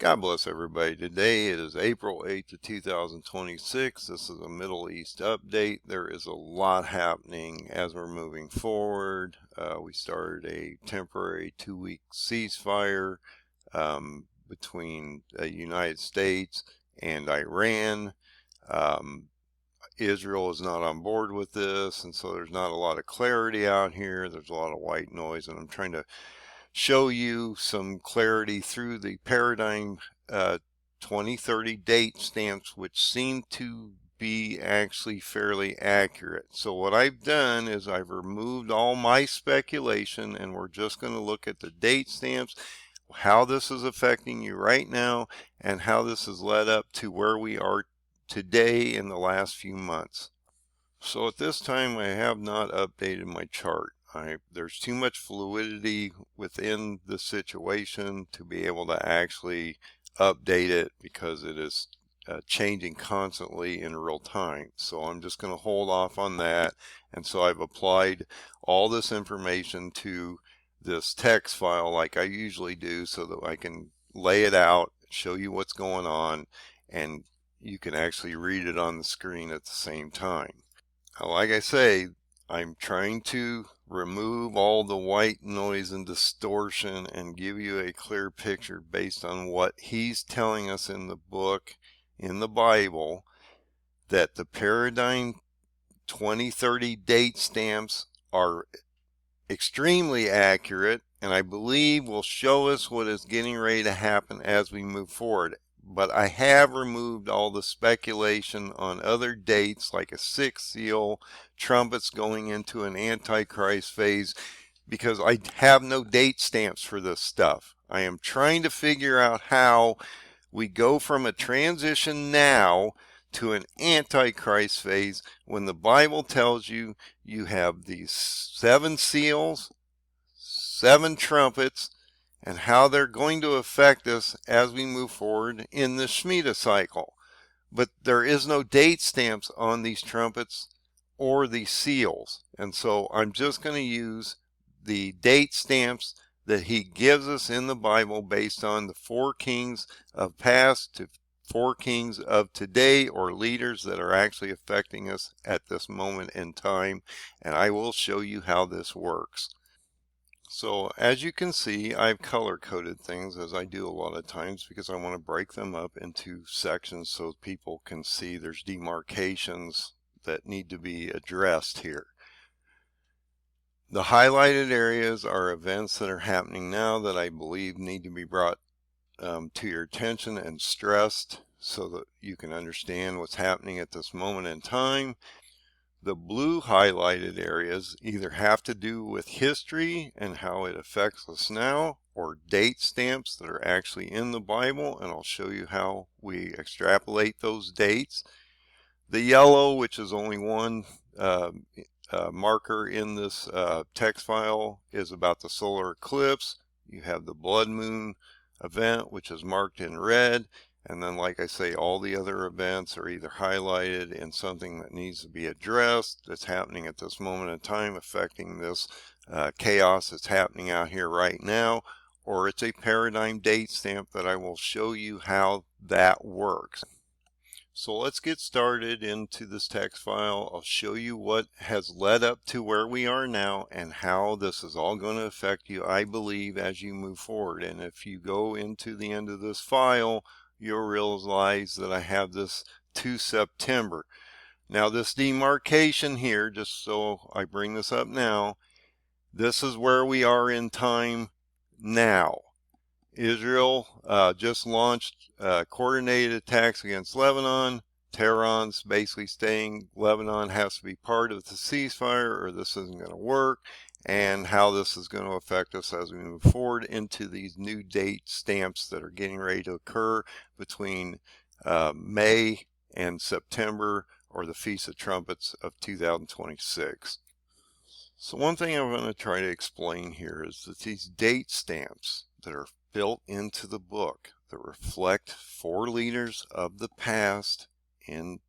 God bless everybody. Today it is April 8th of 2026. This is a Middle East update. There is a lot happening as we're moving forward. We started a temporary 2-week ceasefire between the United States and Iran. Israel is not on board with this, and so there's not a lot of clarity out here. There's a lot of white noise, and I'm trying to show you some clarity through the Paradigm 2030 date stamps, which seem to be actually fairly accurate. So what I've done is I've removed all my speculation, and we're just going to look at the date stamps, how this is affecting you right now, and how this has led up to where we are today in the last few months. So at this time I have not updated my chart. There's too much fluidity within the situation to be able to actually update it because it is changing constantly in real time. So I'm just going to hold off on that. And so I've applied all this information to this text file like I usually do so that I can lay it out, show you what's going on, and you can actually read it on the screen at the same time. Now, like I say, I'm trying to remove all the white noise and distortion and give you a clear picture based on what he's telling us in the book, in the Bible, that the Paradigm 2030 date stamps are extremely accurate, and I believe will show us what is getting ready to happen as we move forward. But I have removed all the speculation on other dates like a sixth seal, trumpets going into an Antichrist phase, because I have no date stamps for this stuff. I am trying to figure out how we go from a transition now to an Antichrist phase when the Bible tells you you have these 7 seals, 7 trumpets, and how they're going to affect us as we move forward in the Shemitah cycle. But there is no date stamps on these trumpets or these seals. And so I'm just going to use the date stamps that he gives us in the Bible based on the 4 kings of past to 4 kings of today, or leaders that are actually affecting us at this moment in time. And I will show you how this works. So as you can see, I've color coded things, as I do a lot of times, because I want to break them up into sections so people can see there's demarcations that need to be addressed here. The highlighted areas are events that are happening now that I believe need to be brought to your attention and stressed so that you can understand what's happening at this moment in time. The blue highlighted areas either have to do with history and how it affects us now, or date stamps that are actually in the Bible, and I'll show you how we extrapolate those dates. The yellow, which is only one marker in this text file, is about the solar eclipse. You have the blood moon event, which is marked in red. And then, like I say, all the other events are either highlighted in something that needs to be addressed that's happening at this moment in time, affecting this chaos that's happening out here right now, or it's a paradigm date stamp that I will show you how that works. So let's get started into this text file. I'll show you what has led up to where we are now and how this is all going to affect you, I believe, as you move forward. And if you go into the end of this file, you'll realize that I have this to September. Now this demarcation here, just so I bring this up now, this is where we are in time now. Israel just launched coordinated attacks against Lebanon. Tehran's basically saying Lebanon has to be part of the ceasefire or this isn't going to work, and how this is going to affect us as we move forward into these new date stamps that are getting ready to occur between May and September, or the Feast of Trumpets of 2026. So one thing I'm going to try to explain here is that these date stamps that are built into the book that reflect 4 leaders of the past in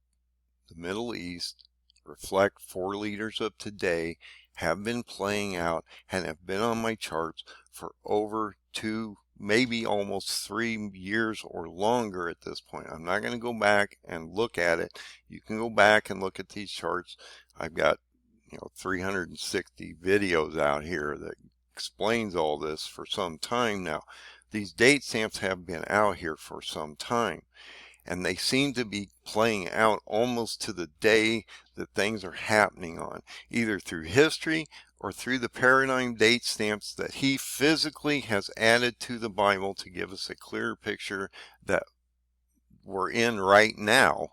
the Middle East, reflect 4 leaders of today, have been playing out and have been on my charts for over 2 maybe almost 3 years or longer at this point. I'm not going to go back and look at it. You can go back and look at these charts. I've got 360 videos out here that explains all this for some time now. These date stamps have been out here for some time, and they seem to be playing out almost to the day that things are happening on, either through history or through the paradigm date stamps that he physically has added to the Bible to give us a clearer picture that we're in right now.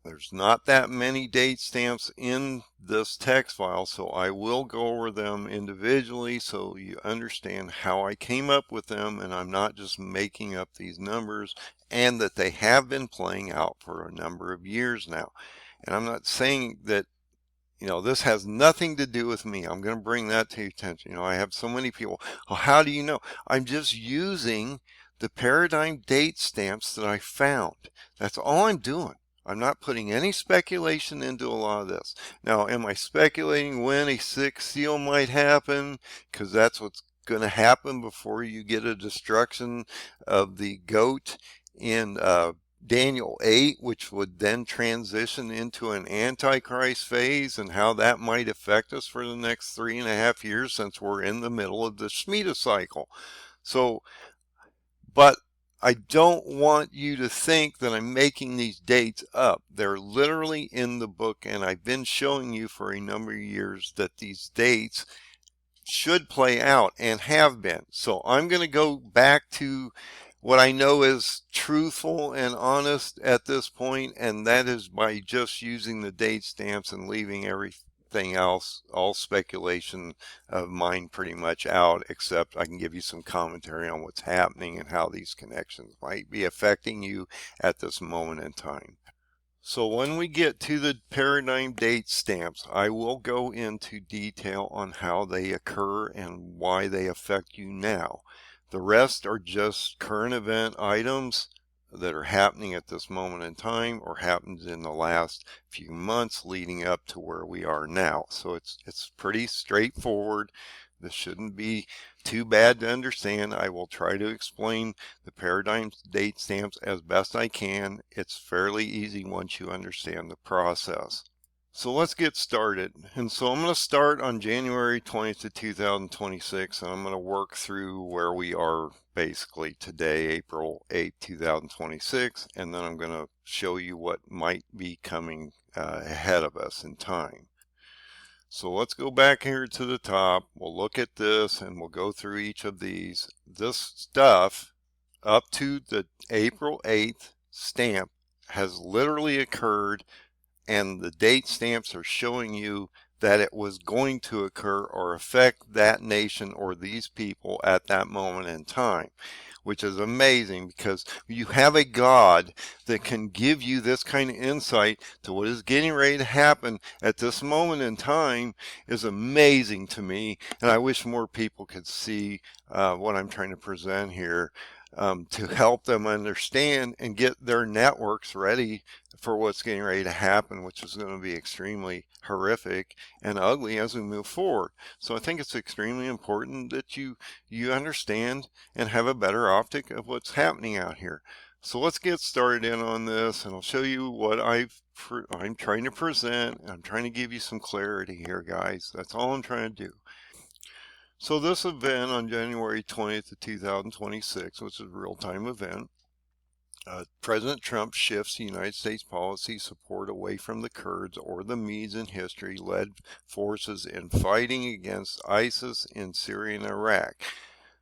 There's not that many date stamps in this text file, so I will go over them individually so you understand how I came up with them, and I'm not just making up these numbers, and that they have been playing out for a number of years now. And I'm not saying that this has nothing to do with me. I'm going to bring that to your attention. I have so many people, well, how do you know? I'm just using the paradigm date stamps that I found. That's all I'm doing. I'm not putting any speculation into a lot of this. Now, am I speculating when a sixth seal might happen? Because that's what's going to happen before you get a destruction of the goat in Daniel 8, which would then transition into an Antichrist phase, and how that might affect us for the next 3.5 years, since we're in the middle of the Shemitah cycle. So, but I don't want you to think that I'm making these dates up. They're literally in the book, and I've been showing you for a number of years that these dates should play out and have been. So I'm going to go back to what I know is truthful and honest at this point, and that is by just using the date stamps and leaving everything else, all speculation of mine, pretty much out, except I can give you some commentary on what's happening and how these connections might be affecting you at this moment in time. So when we get to the paradigm date stamps, I will go into detail on how they occur and why they affect you now. The rest are just current event items that are happening at this moment in time, or happened in the last few months leading up to where we are now. So it's pretty straightforward. This shouldn't be too bad to understand. I will try to explain the paradigm date stamps as best I can. It's fairly easy once you understand the process. So let's get started. And so I'm going to start on January 20th of 2026, and I'm going to work through where we are basically today, April 8th, 2026, and then I'm going to show you what might be coming ahead of us in time. So let's go back here to the top. We'll look at this and we'll go through each of these. This stuff up to the April 8th stamp has literally occurred, and the date stamps are showing you that it was going to occur or affect that nation or these people at that moment in time, which is amazing, because you have a God that can give you this kind of insight to what is getting ready to happen at this moment in time is amazing to me, and I wish more people could see what I'm trying to present here. To help them understand and get their networks ready for what's getting ready to happen, which is going to be extremely horrific and ugly as we move forward. So I think it's extremely important that you understand and have a better optic of what's happening out here. So let's get started in on this, and I'll show you what I'm trying to present. I'm trying to give you some clarity here, guys. That's all I'm trying to do. So this event on January 20th of 2026, which is a real-time event, President Trump shifts the United States policy support away from the Kurds or the Medes in history led forces in fighting against ISIS in Syria and Iraq.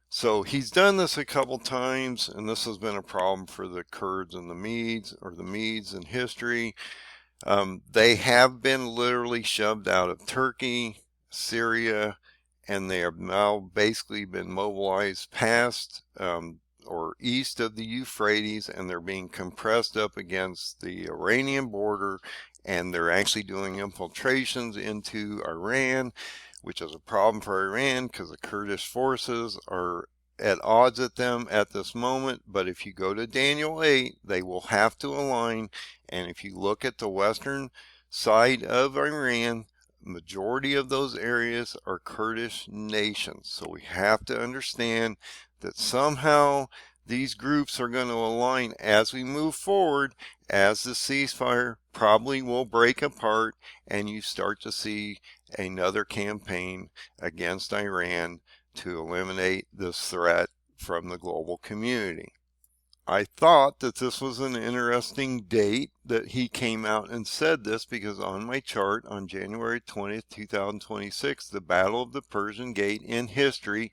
So he's done this a couple times, and this has been a problem for the Kurds and the Medes, or the Medes in history. They have been literally shoved out of Turkey, Syria, and they have now basically been mobilized past or east of the Euphrates, and they're being compressed up against the Iranian border, and they're actually doing infiltrations into Iran, which is a problem for Iran because the Kurdish forces are at odds at them at this moment. But if you go to Daniel 8, they will have to align, and if you look at the western side of Iran, majority of those areas are Kurdish nations. So we have to understand that somehow these groups are going to align as we move forward, as the ceasefire probably will break apart, and you start to see another campaign against Iran to eliminate this threat from the global community. I thought that this was an interesting date that he came out and said this, because on my chart on January 20th, 2026, the Battle of the Persian Gate in history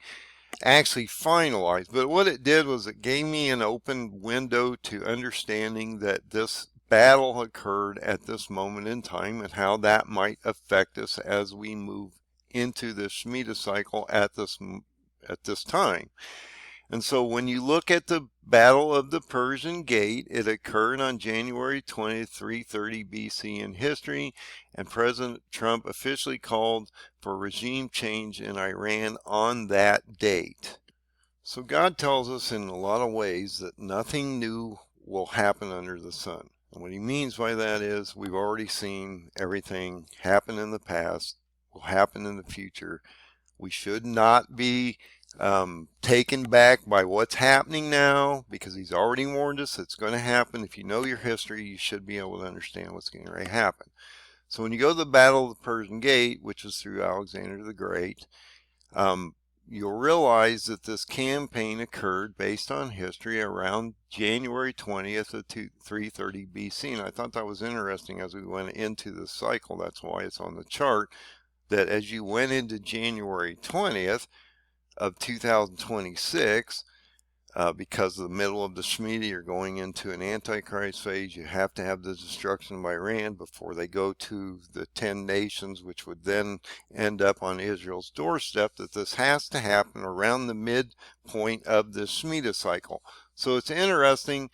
actually finalized. But what it did was it gave me an open window to understanding that this battle occurred at this moment in time and how that might affect us as we move into the Shemitah cycle at this time. And so when you look at the Battle of the Persian Gate, it occurred on January 20th, 330 BC in history, and President Trump officially called for regime change in Iran on that date. So God tells us in a lot of ways that nothing new will happen under the sun. And what he means by that is we've already seen everything happen in the past, will happen in the future. We should not be taken back by what's happening now, because he's already warned us it's going to happen. If you know your history, you should be able to understand what's going to happen. So when you go to the Battle of the Persian Gate, which was through Alexander the Great, you'll realize that this campaign occurred based on history around January 20th of 330 BC. And I thought that was interesting as we went into the cycle. That's why it's on the chart, that as you went into January 20th, of 2026, because of the middle of the Shemitah, you're going into an Antichrist phase. You have to have the destruction of Iran before they go to the 10 nations, which would then end up on Israel's doorstep, that this has to happen around the midpoint of the Shemitah cycle. So it's interesting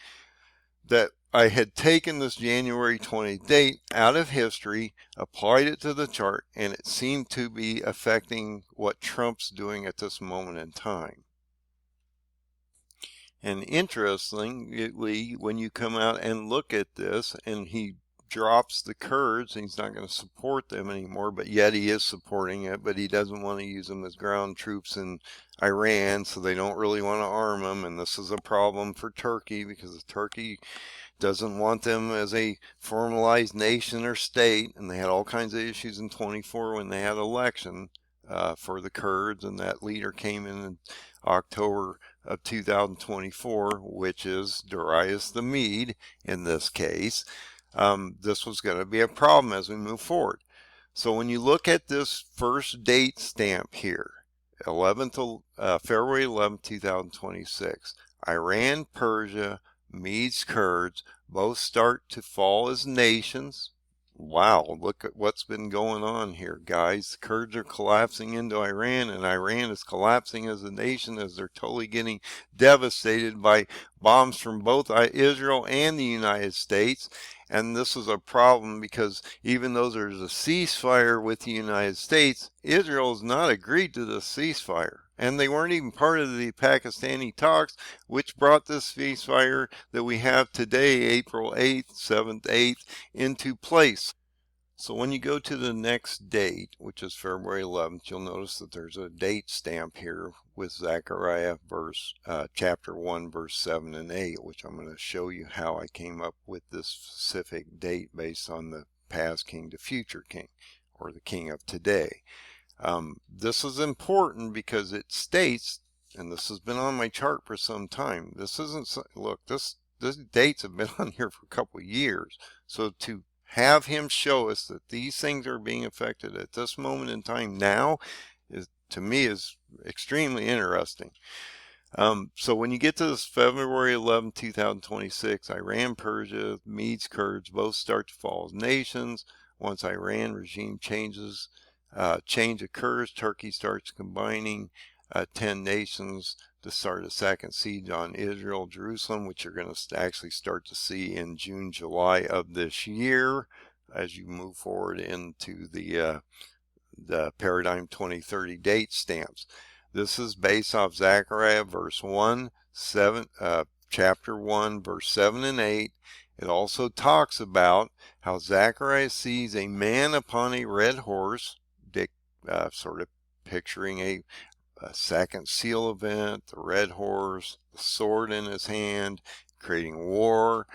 that I had taken this January 20th date out of history, applied it to the chart, and it seemed to be affecting what Trump's doing at this moment in time. And interestingly, when you come out and look at this, and he drops the Kurds, and he's not going to support them anymore, but yet he is supporting it, but he doesn't want to use them as ground troops in Iran, so they don't really want to arm them. And this is a problem for Turkey, because Turkey doesn't want them as a formalized nation or state, and they had all kinds of issues in 24 when they had election for the Kurds, and that leader came in October of 2024, which is Darius the Mede in this case. This was going to be a problem as we move forward. So when you look at this first date stamp here, February 11th, 2026, Iran, Persia, Medes, Kurds both start to fall as nations. Wow, look at what's been going on here, guys. The Kurds are collapsing into Iran, and Iran is collapsing as a nation as they're totally getting devastated by bombs from both Israel and the United States. And this is a problem because even though there's a ceasefire with the United States, Israel has not agreed to the ceasefire. And they weren't even part of the Pakistani talks, which brought this ceasefire that we have today, April 8th, 7th, 8th, into place. So when you go to the next date, which is February 11th, you'll notice that there's a date stamp here with Zechariah chapter 1, verse 7 and 8, which I'm going to show you how I came up with this specific date based on the past king to future king, or the king of today. This is important because it states, and this has been on my chart for some time, this isn't, look, this dates have been on here for a couple of years. So to have him show us that these things are being affected at this moment in time now, to me is extremely interesting. So when you get to this February 11, 2026, Iran, Persia, Medes, Kurds both start to fall as nations. Once Iran regime change occurs, Turkey starts combining 10 nations to start a second siege on Israel, Jerusalem, which you're going to actually start to see in June, July of this year as you move forward into the Paradigm 2030 date stamps. This is based off Zechariah chapter 1, verse 7 and 8. It also talks about how Zechariah sees a man upon a red horse, sort of picturing a second seal event, the red horse, the sword in his hand, creating war,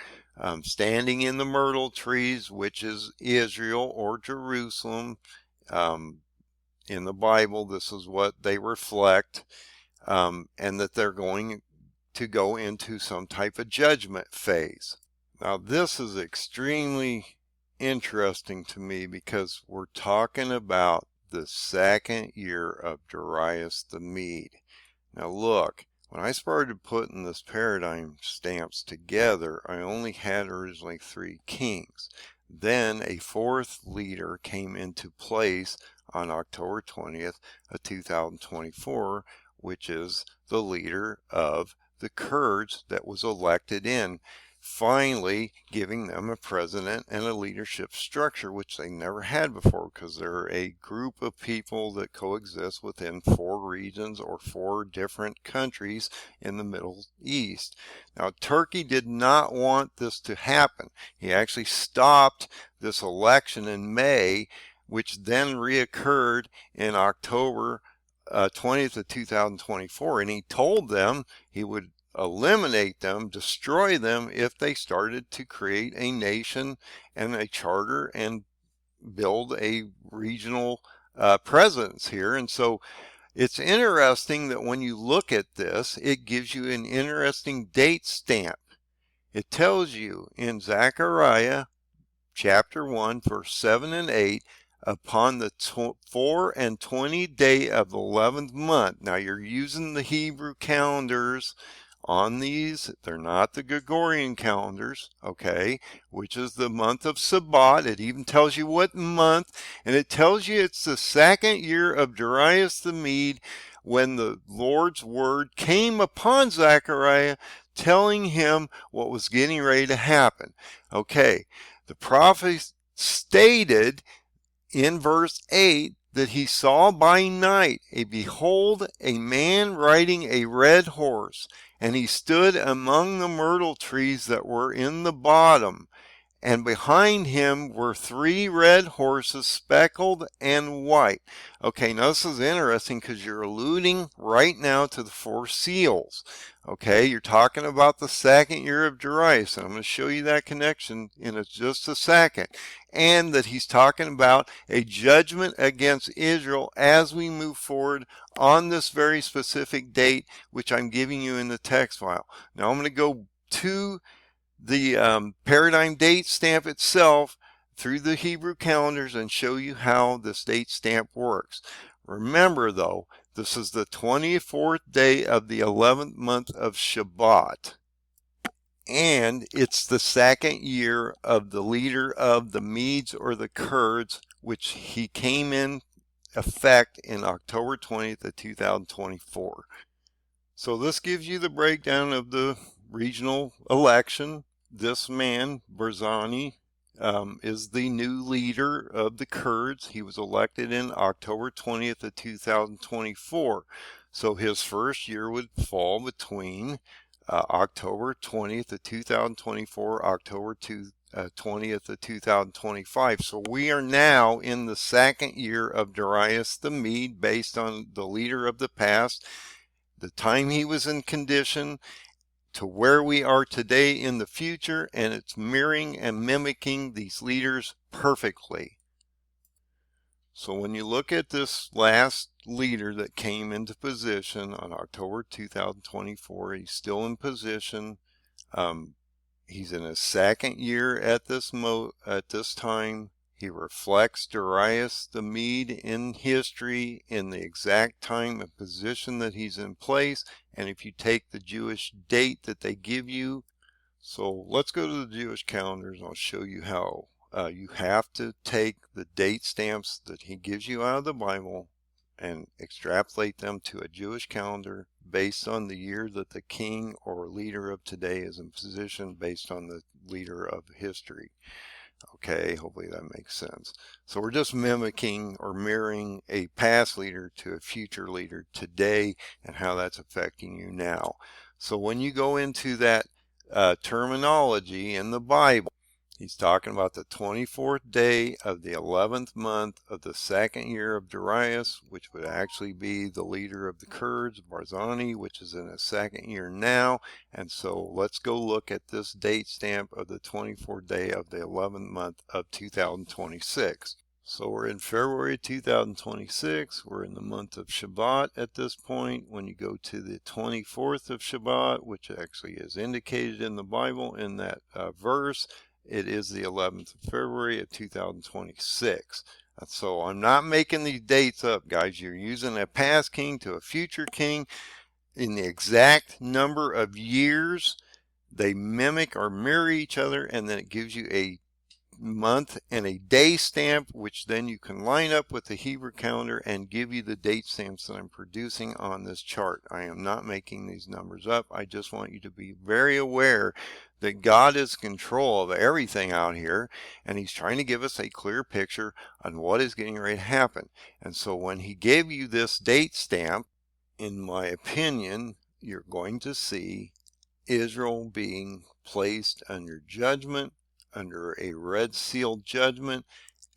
standing in the myrtle trees, which is Israel or Jerusalem. In the Bible, this is what they reflect, and that they're going to go into some type of judgment phase. Now, this is extremely interesting to me because we're talking about the second year of Darius the Mede. Now look, when I started putting this paradigm stamps together, I only had originally 3 kings. Then a 4th leader came into place on October 20th of 2024, which is the leader of the Kurds that was elected in, finally giving them a president and a leadership structure, which they never had before, because they're a group of people that coexist within 4 regions or 4 different countries in the Middle East. Now, Turkey did not want this to happen. He actually stopped this election in May, which then reoccurred in October 20th of 2024, and he told them he would eliminate them, destroy them if they started to create a nation and a charter and build a regional presence here. And so it's interesting that when you look at this, it gives you an interesting date stamp. It tells you in Zechariah chapter 1 verse 7 and 8, upon the 24th day of the 11th month. Now you're using the Hebrew calendars on these. They're not the Gregorian calendars, okay, which is the month of Sabat. It even tells you what month, and it tells you it's the second year of Darius the Mede, when the Lord's word came upon Zechariah, telling him what was getting ready to happen. Okay, the prophet stated in verse 8 that he saw by night, behold, a man riding a red horse, and he stood among the myrtle trees that were in the bottom, and behind him were 3 red horses, speckled and white. Okay, now this is interesting because you're alluding right now to the 4 seals. Okay, you're talking about the second year of Darius, and I'm going to show you that connection in just a second. And that he's talking about a judgment against Israel as we move forward on this very specific date, which I'm giving you in the text file. Now I'm going to go to the paradigm date stamp itself through the Hebrew calendars and show you how this date stamp works. Remember though, this is the 24th day of the 11th month of Shabbat, and it's the second year of the leader of the Medes or the Kurds, which he came in effect in October 20th of 2024. So this gives you the breakdown of the regional election. This man, Barzani, is the new leader of the Kurds. He was elected in October 20th of 2024. So his first year would fall between October 20th of 2024, October 20th of 2025. So we are now in the second year of Darius the Mede, based on the leader of the past, the time he was in condition, to where we are today in the future, and it's mirroring and mimicking these leaders perfectly. So when you look at this last leader that came into position on October 2024, he's still in position. He's in his second year at this time. He reflects Darius the Mede in history, in the exact time and position that he's in place. And if you take the Jewish date that they give you, so let's go to the Jewish calendars. I'll show you how you have to take the date stamps that he gives you out of the Bible and extrapolate them to a Jewish calendar based on the year that the king or leader of today is in position, based on the leader of history. Okay, hopefully that makes sense. So we're just mimicking or mirroring a past leader to a future leader today, and how that's affecting you now. So when you go into that terminology in the Bible, He's talking about the 24th day of the 11th month of the second year of Darius, which would actually be the leader of the Kurds, Barzani, which is in his second year now. And so let's go look at this date stamp of the 24th day of the 11th month of 2026. So we're in February 2026. We're in the month of Shabbat at this point. When you go to the 24th of Shabbat, which actually is indicated in the Bible in that verse, it is the 11th of February of 2026. So I'm not making these dates up, guys. You're using a past king to a future king in the exact number of years. They mimic or mirror each other, and then it gives you a month and a day stamp, which then you can line up with the Hebrew calendar and give you the date stamps that I'm producing on this chart. I am not making these numbers up. I just want you to be very aware that God is in control of everything out here, and he's trying to give us a clear picture on what is getting ready to happen. And so when he gave you this date stamp, in my opinion, you're going to see Israel being placed under judgment, under a red seal judgment.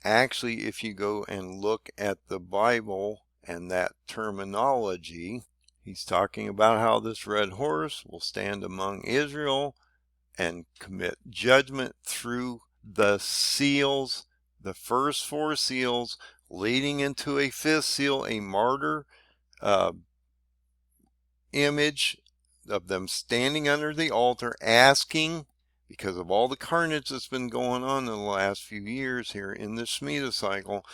Actually, if you go and look at the Bible and that terminology, he's talking about how this red horse will stand among Israel and commit judgment through the seals, the first 4 seals, leading into a 5th seal, a martyr image of them standing under the altar asking, because of all the carnage that's been going on in the last few years here in the Shemitah cycle,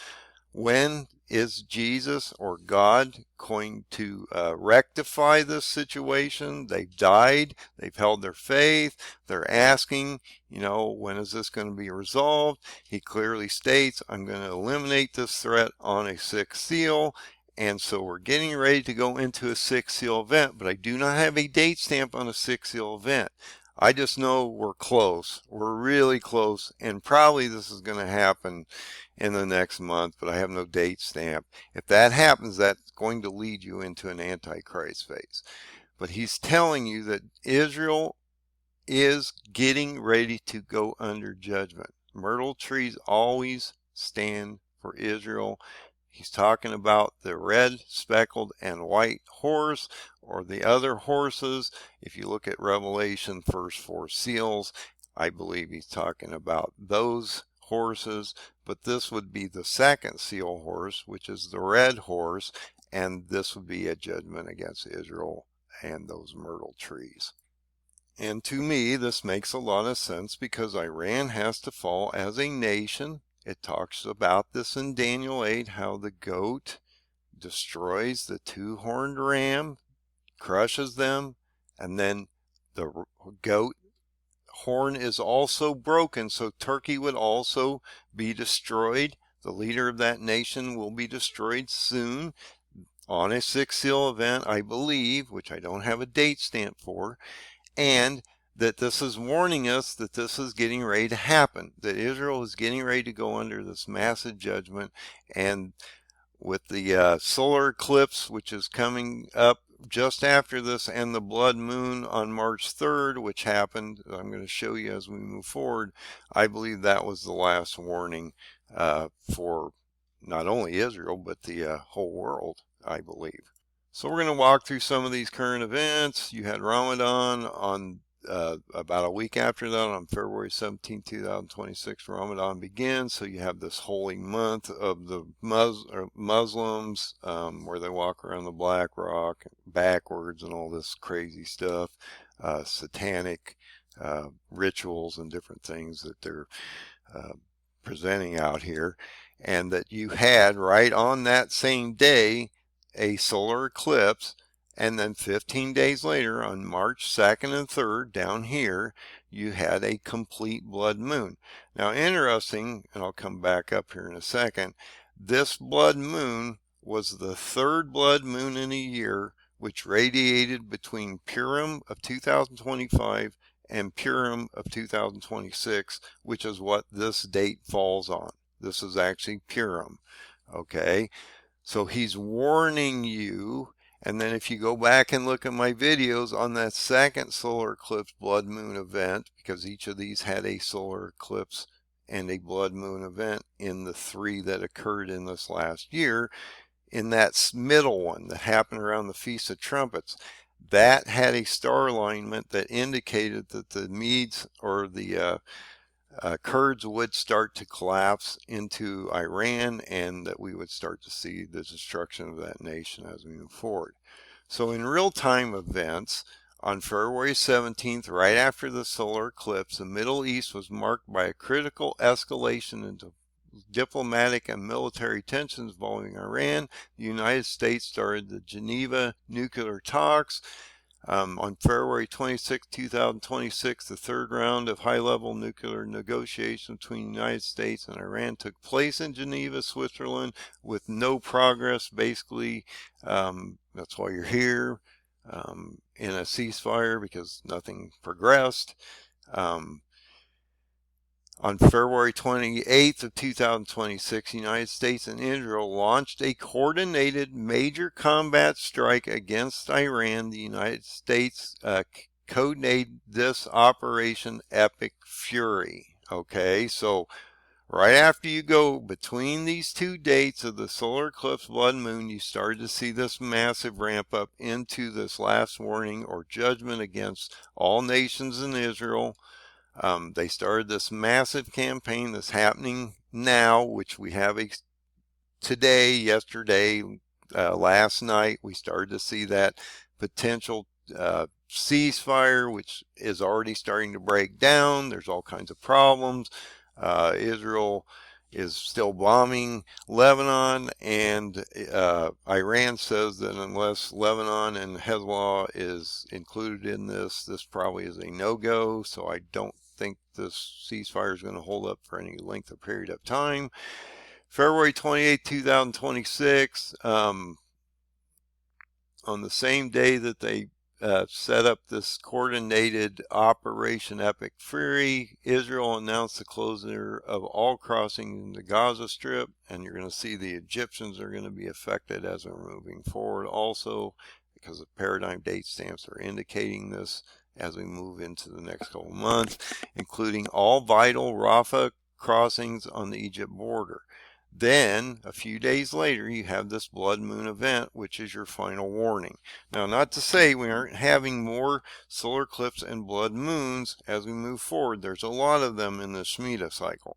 when is Jesus or God going to rectify this situation? They've died. They've held their faith. They're asking, when is this going to be resolved? He clearly states, I'm going to eliminate this threat on a 6th seal. And so we're getting ready to go into a 6th seal event, but I do not have a date stamp on a 6th seal event. I just know we're close. We're really close, and probably this is going to happen in the next month, but I have no date stamp. If that happens, that's going to lead you into an Antichrist phase. But he's telling you that Israel is getting ready to go under judgment. Myrtle trees always stand for Israel. He's talking about the red, speckled, and white horse, or the other horses. If you look at Revelation, first 4 seals, I believe he's talking about those horses, but this would be the 2nd seal horse, which is the red horse, and this would be a judgment against Israel and those myrtle trees. And to me, this makes a lot of sense, because Iran has to fall as a nation. It talks about this in Daniel 8, how the goat destroys the 2-horned ram, crushes them, and then the goat horn is also broken, so Turkey would also be destroyed. The leader of that nation will be destroyed soon on a 6th seal event, I believe, which I don't have a date stamp for, and that this is warning us that this is getting ready to happen, that Israel is getting ready to go under this massive judgment. And with the solar eclipse, which is coming up just after this, and the blood moon on March 3rd, which happened, I'm going to show you as we move forward, I believe that was the last warning for not only Israel, but the whole world, I believe. So we're going to walk through some of these current events. You had Ramadan on about a week after that, on February 17, 2026, Ramadan begins. So you have this holy month of the Muslims, where they walk around the Black Rock backwards and all this crazy stuff, satanic rituals and different things that they're presenting out here. And that you had right on that same day a solar eclipse, and then 15 days later, on March 2nd and 3rd, down here, you had a complete blood moon. Now, interesting, and I'll come back up here in a second, this blood moon was the 3rd blood moon in a year, which radiated between Purim of 2025 and Purim of 2026, which is what this date falls on. This is actually Purim, okay? So he's warning you, And then if you go back and look at my videos on that second solar eclipse blood moon event, because each of these had a solar eclipse and a blood moon event in the 3 that occurred in this last year, in that middle one that happened around the Feast of Trumpets, that had a star alignment that indicated that the Medes or the Kurds would start to collapse into Iran, and that we would start to see the destruction of that nation as we move forward. So in real-time events, on February 17th, right after the solar eclipse, the Middle East was marked by a critical escalation into diplomatic and military tensions involving Iran. The United States started the Geneva nuclear talks. On February 26, 2026, the third round of high-level nuclear negotiations between the United States and Iran took place in Geneva, Switzerland, with no progress. Basically, that's why you're here, in a ceasefire, because nothing progressed. On February 28th of 2026, the United States and Israel launched a coordinated major combat strike against Iran. The United States codenamed this Operation Epic Fury. Okay, so right after you go between these 2 dates of the solar eclipse blood moon, you started to see this massive ramp up into this last warning or judgment against all nations in Israel. They started this massive campaign that's happening now, which we have today, yesterday, last night. We started to see that potential ceasefire, which is already starting to break down. There's all kinds of problems. Israel is still bombing Lebanon, and Iran says that unless Lebanon and Hezbollah is included in this, this probably is a no-go. So I don't think this ceasefire is going to hold up for any length of period of time. February 28, 2026, on the same day that they set up this coordinated Operation Epic Fury, Israel announced the closure of all crossings in the Gaza Strip, and you're going to see the Egyptians are going to be affected as we're moving forward also, because the paradigm date stamps are indicating this as we move into the next couple months, including all vital Rafah crossings on the Egypt border. Then, a few days later, you have this blood moon event, which is your final warning. Now, not to say we aren't having more solar eclipse and blood moons as we move forward. There's a lot of them in the Shemitah cycle.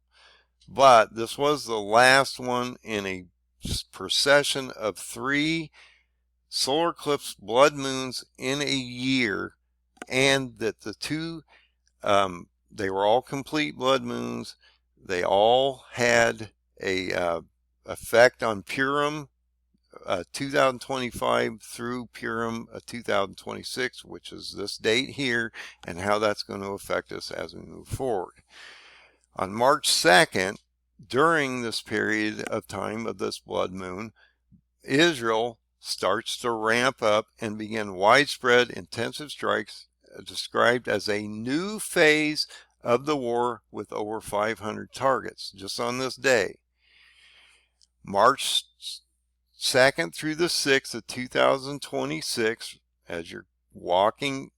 But this was the last one in a procession of 3 solar eclipse blood moons in a year, and that the 2, they were all complete blood moons. They all had a effect on Purim 2025 through Purim 2026, which is this date here, and how that's going to affect us as we move forward. On March 2nd, during this period of time of this blood moon, Israel starts to ramp up and begin widespread intensive strikes described as a new phase of the war with over 500 targets just on this day. March 2nd through the 6th of 2026, as you're walking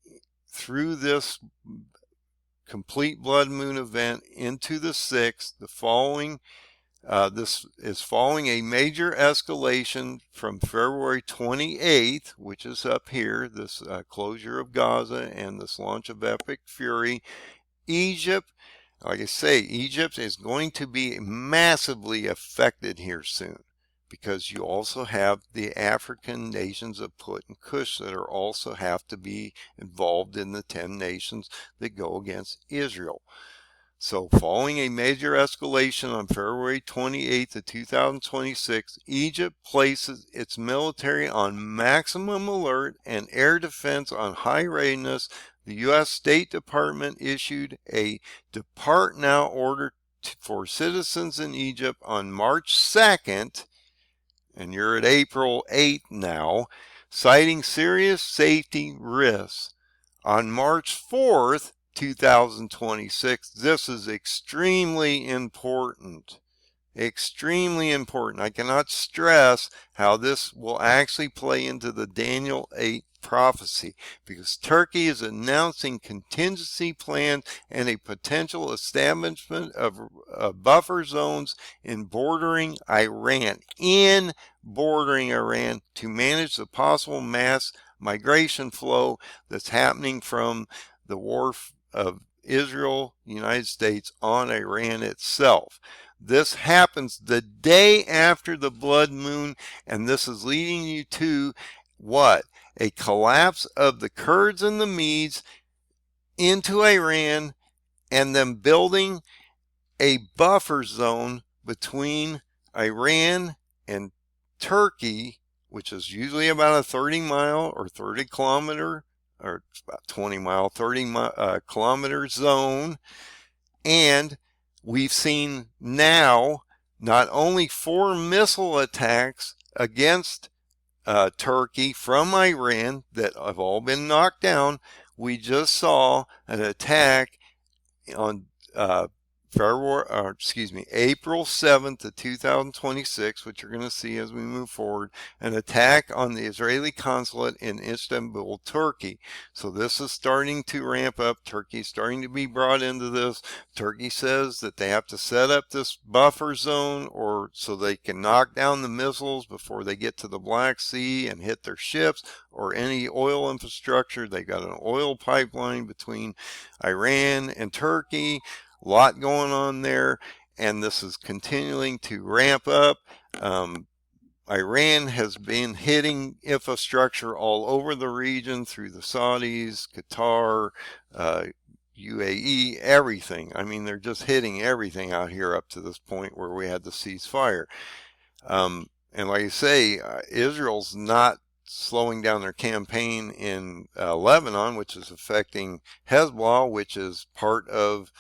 through this complete blood moon event into the 6th, the following this is following a major escalation from February 28th, which is up here, this closure of Gaza and this launch of Epic Fury. Egypt, like I say, Egypt is going to be massively affected here soon, because you also have the African nations of Put and Kush that are also have to be involved in the 10 nations that go against Israel. So following a major escalation on February 28th of 2026, Egypt places its military on maximum alert and air defense on high readiness. The U.S. State Department issued a Depart Now order for citizens in Egypt on March 2nd, and you're at April 8th now, citing serious safety risks. On March 4th, 2026, this is extremely important. Extremely important. I cannot stress how this will actually play into the Daniel 8 prophecy, because Turkey is announcing contingency plans and a potential establishment of buffer zones in bordering Iran, to manage the possible mass migration flow that's happening from the war of Israel, United States on Iran itself. This happens the day after the blood moon, and this is leading you to what? A collapse of the Kurds and the Medes into Iran, and them building a buffer zone between Iran and Turkey, which is usually about a 30-mile or 30-kilometer, or about 20-mile, 30-kilometer zone. And we've seen now not only 4 missile attacks against Turkey from Iran that have all been knocked down. We just saw an attack on April 7th of 2026, which you're going to see as we move forward, an attack on the Israeli consulate in Istanbul, Turkey. So this is starting to ramp up. Turkey's starting to be brought into this. Turkey says that they have to set up this buffer zone or so they can knock down the missiles before they get to the Black Sea and hit their ships or any oil infrastructure. They got an oil pipeline between Iran and Turkey. A lot going on there, and this is continuing to ramp up. Iran has been hitting infrastructure all over the region through the Saudis, Qatar, UAE, everything. I mean, they're just hitting everything out here up to this point where we had the ceasefire. And like I say, Israel's not slowing down their campaign in Lebanon, which is affecting Hezbollah, which is part of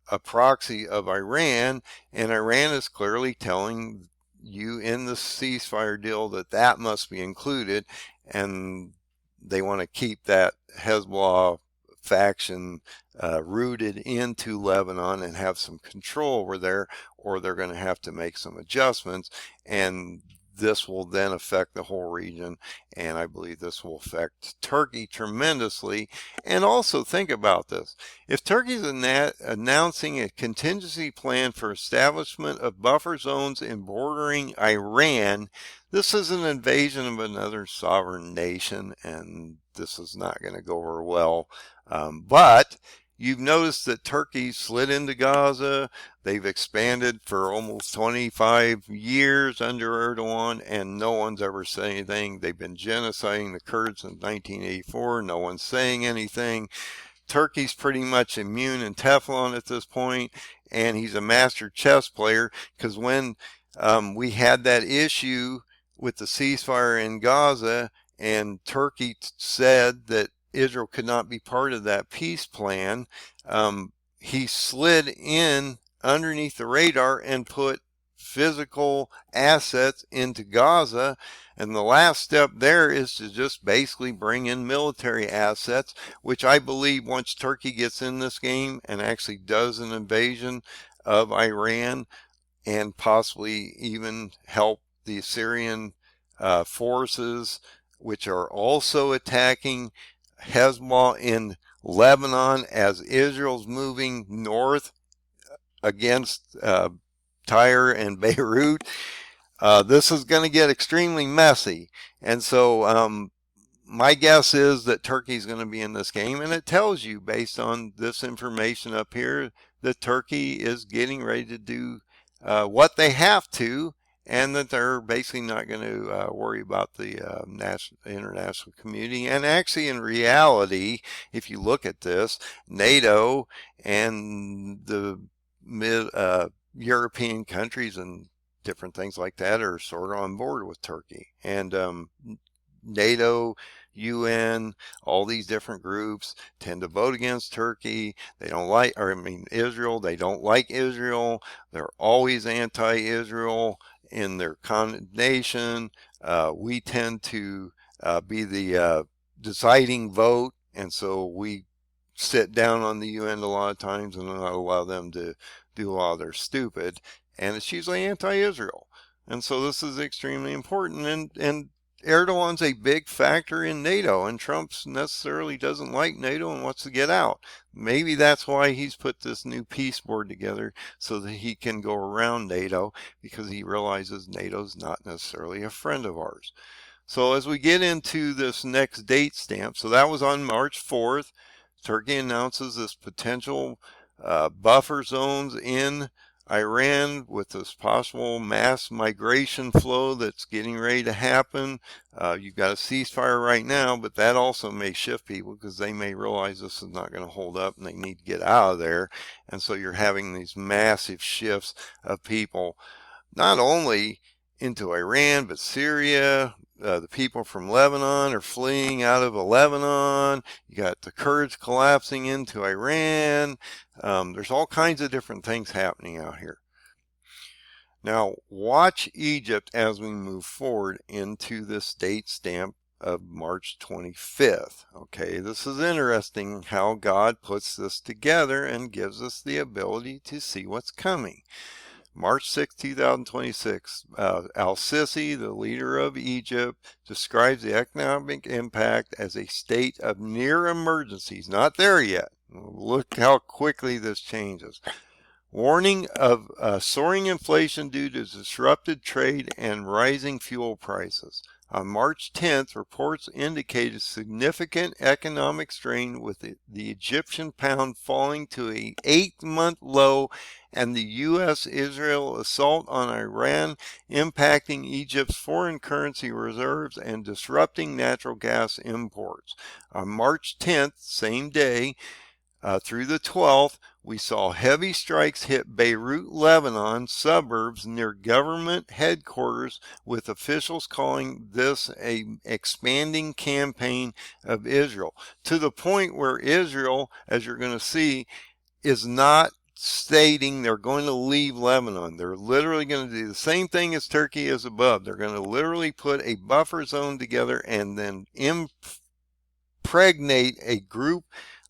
a proxy of Iran, and Iran is clearly telling you in the ceasefire deal that that must be included, and they want to keep that Hezbollah faction rooted into Lebanon and have some control over there, or they're going to have to make some adjustments, and this will then affect the whole region, and I believe this will affect Turkey tremendously. And also think about this. If Turkey's announcing a contingency plan for establishment of buffer zones in bordering Iran, this is an invasion of another sovereign nation, and this is not going to go over well. But you've noticed that Turkey slid into Gaza. They've expanded for almost 25 years under Erdogan, and no one's ever said anything. They've been genociding the Kurds since 1984. No one's saying anything. Turkey's pretty much immune and Teflon at this point, and he's a master chess player, because when we had that issue with the ceasefire in Gaza, and Turkey said that Israel could not be part of that peace plan, he slid in underneath the radar and put physical assets into Gaza, and the last step there is to just basically bring in military assets, which I believe once Turkey gets in this game and actually does an invasion of Iran and possibly even help the Syrian forces, which are also attacking Hezbollah in Lebanon as Israel's moving north against Tyre and Beirut. This is going to get extremely messy. And so my guess is that Turkey's going to be in this game, and it tells you based on this information up here that Turkey is getting ready to do what they have to, and that they're basically not going to worry about the international community. And actually, in reality, if you look at this, NATO and the European countries and different things like that are sort of on board with Turkey. And NATO, UN, all these different groups tend to vote against Turkey. They don't like, Israel. They don't like Israel. They're always anti-Israel in their condemnation. We tend to be the deciding vote, and so we sit down on the UN a lot of times and not allow them to do all their stupid. and it's usually anti-Israel. And so this is extremely important. And Erdogan's a big factor in NATO, and Trump necessarily doesn't like NATO and wants to get out. Maybe that's why he's put this new peace board together, so that he can go around NATO, because he realizes NATO's not necessarily a friend of ours. So as we get into this next date stamp, so that was on March 4th, Turkey announces this potential buffer zones in Iran with this possible mass migration flow that's getting ready to happen. You've got a ceasefire right now, but that also may shift people, because they may realize this is not going to hold up and they need to get out of there. And so you're having these massive shifts of people, not only into Iran, but Syria. The people from Lebanon are fleeing out of Lebanon. You got the Kurds collapsing into Iran. There's all kinds of different things happening out here. Now, watch Egypt as we move forward into this date stamp of March 25th. Okay, this is interesting how God puts this together and gives us the ability to see what's coming. March 6, 2026, Al-Sisi, the leader of Egypt, describes the economic impact as a state of near emergency. He's not there yet. Look how quickly this changes. Warning of soaring inflation due to disrupted trade and rising fuel prices. On March 10th, reports indicated significant economic strain, with the Egyptian pound falling to an 8-month low, and the U.S.-Israel assault on Iran impacting Egypt's foreign currency reserves and disrupting natural gas imports. On March 10th, same day, through the 12th, we saw heavy strikes hit Beirut, Lebanon suburbs near government headquarters, with officials calling this an expanding campaign of Israel, to the point where Israel, as you're going to see, is not stating they're going to leave Lebanon. They're literally going to do the same thing as Turkey is above. They're going to literally put a buffer zone together and then impregnate a group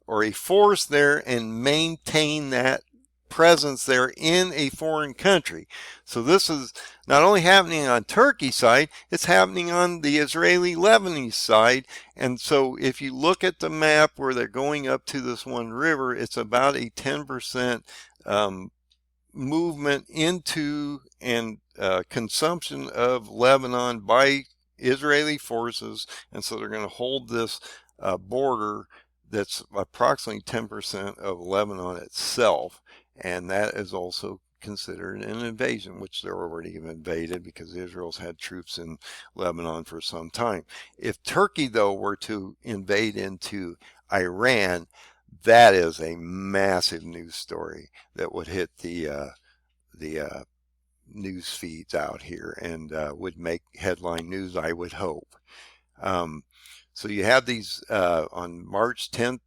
or a force there and maintain that presence there in a foreign country. So this is not only happening on Turkey's side, it's happening on the Israeli-Lebanese side. And so if you look at the map where they're going up to this one river, it's about a 10% movement into and consumption of Lebanon by Israeli forces. And so they're going to hold this border that's approximately 10% of Lebanon itself, and that is also considered an invasion, which they're already invaded, because Israel's had troops in Lebanon for some time. If Turkey, though, were to invade into Iran, that is a massive news story that would hit the news feeds out here, and would make headline news, I would hope. So you have these on March 10th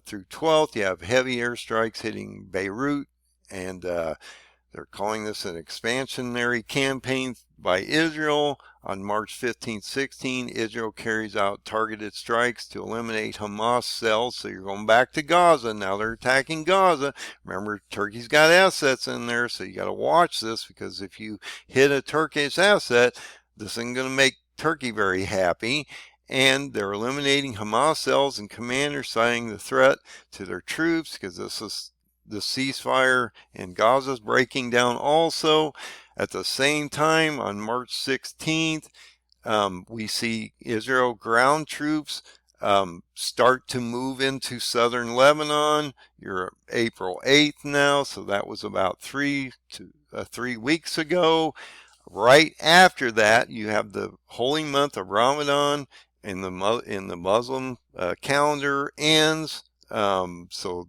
through 12th, you have heavy airstrikes hitting Beirut, and they're calling this an expansionary campaign by Israel. On March 15th, 16th, Israel carries out targeted strikes to eliminate Hamas cells. So you're going back to Gaza. Now they're attacking Gaza. Remember, Turkey's got assets in there, so you got to watch this, because if you hit a Turkish asset, this isn't going to make Turkey very happy. And they're eliminating Hamas cells and commanders, citing the threat to their troops, because this is the ceasefire in Gaza is breaking down also. At the same time, on March 16th, we see Israel ground troops start to move into southern Lebanon. You're April 8th now, so that was about 3 weeks ago. Right after that, you have the holy month of Ramadan in the Muslim calendar ends. So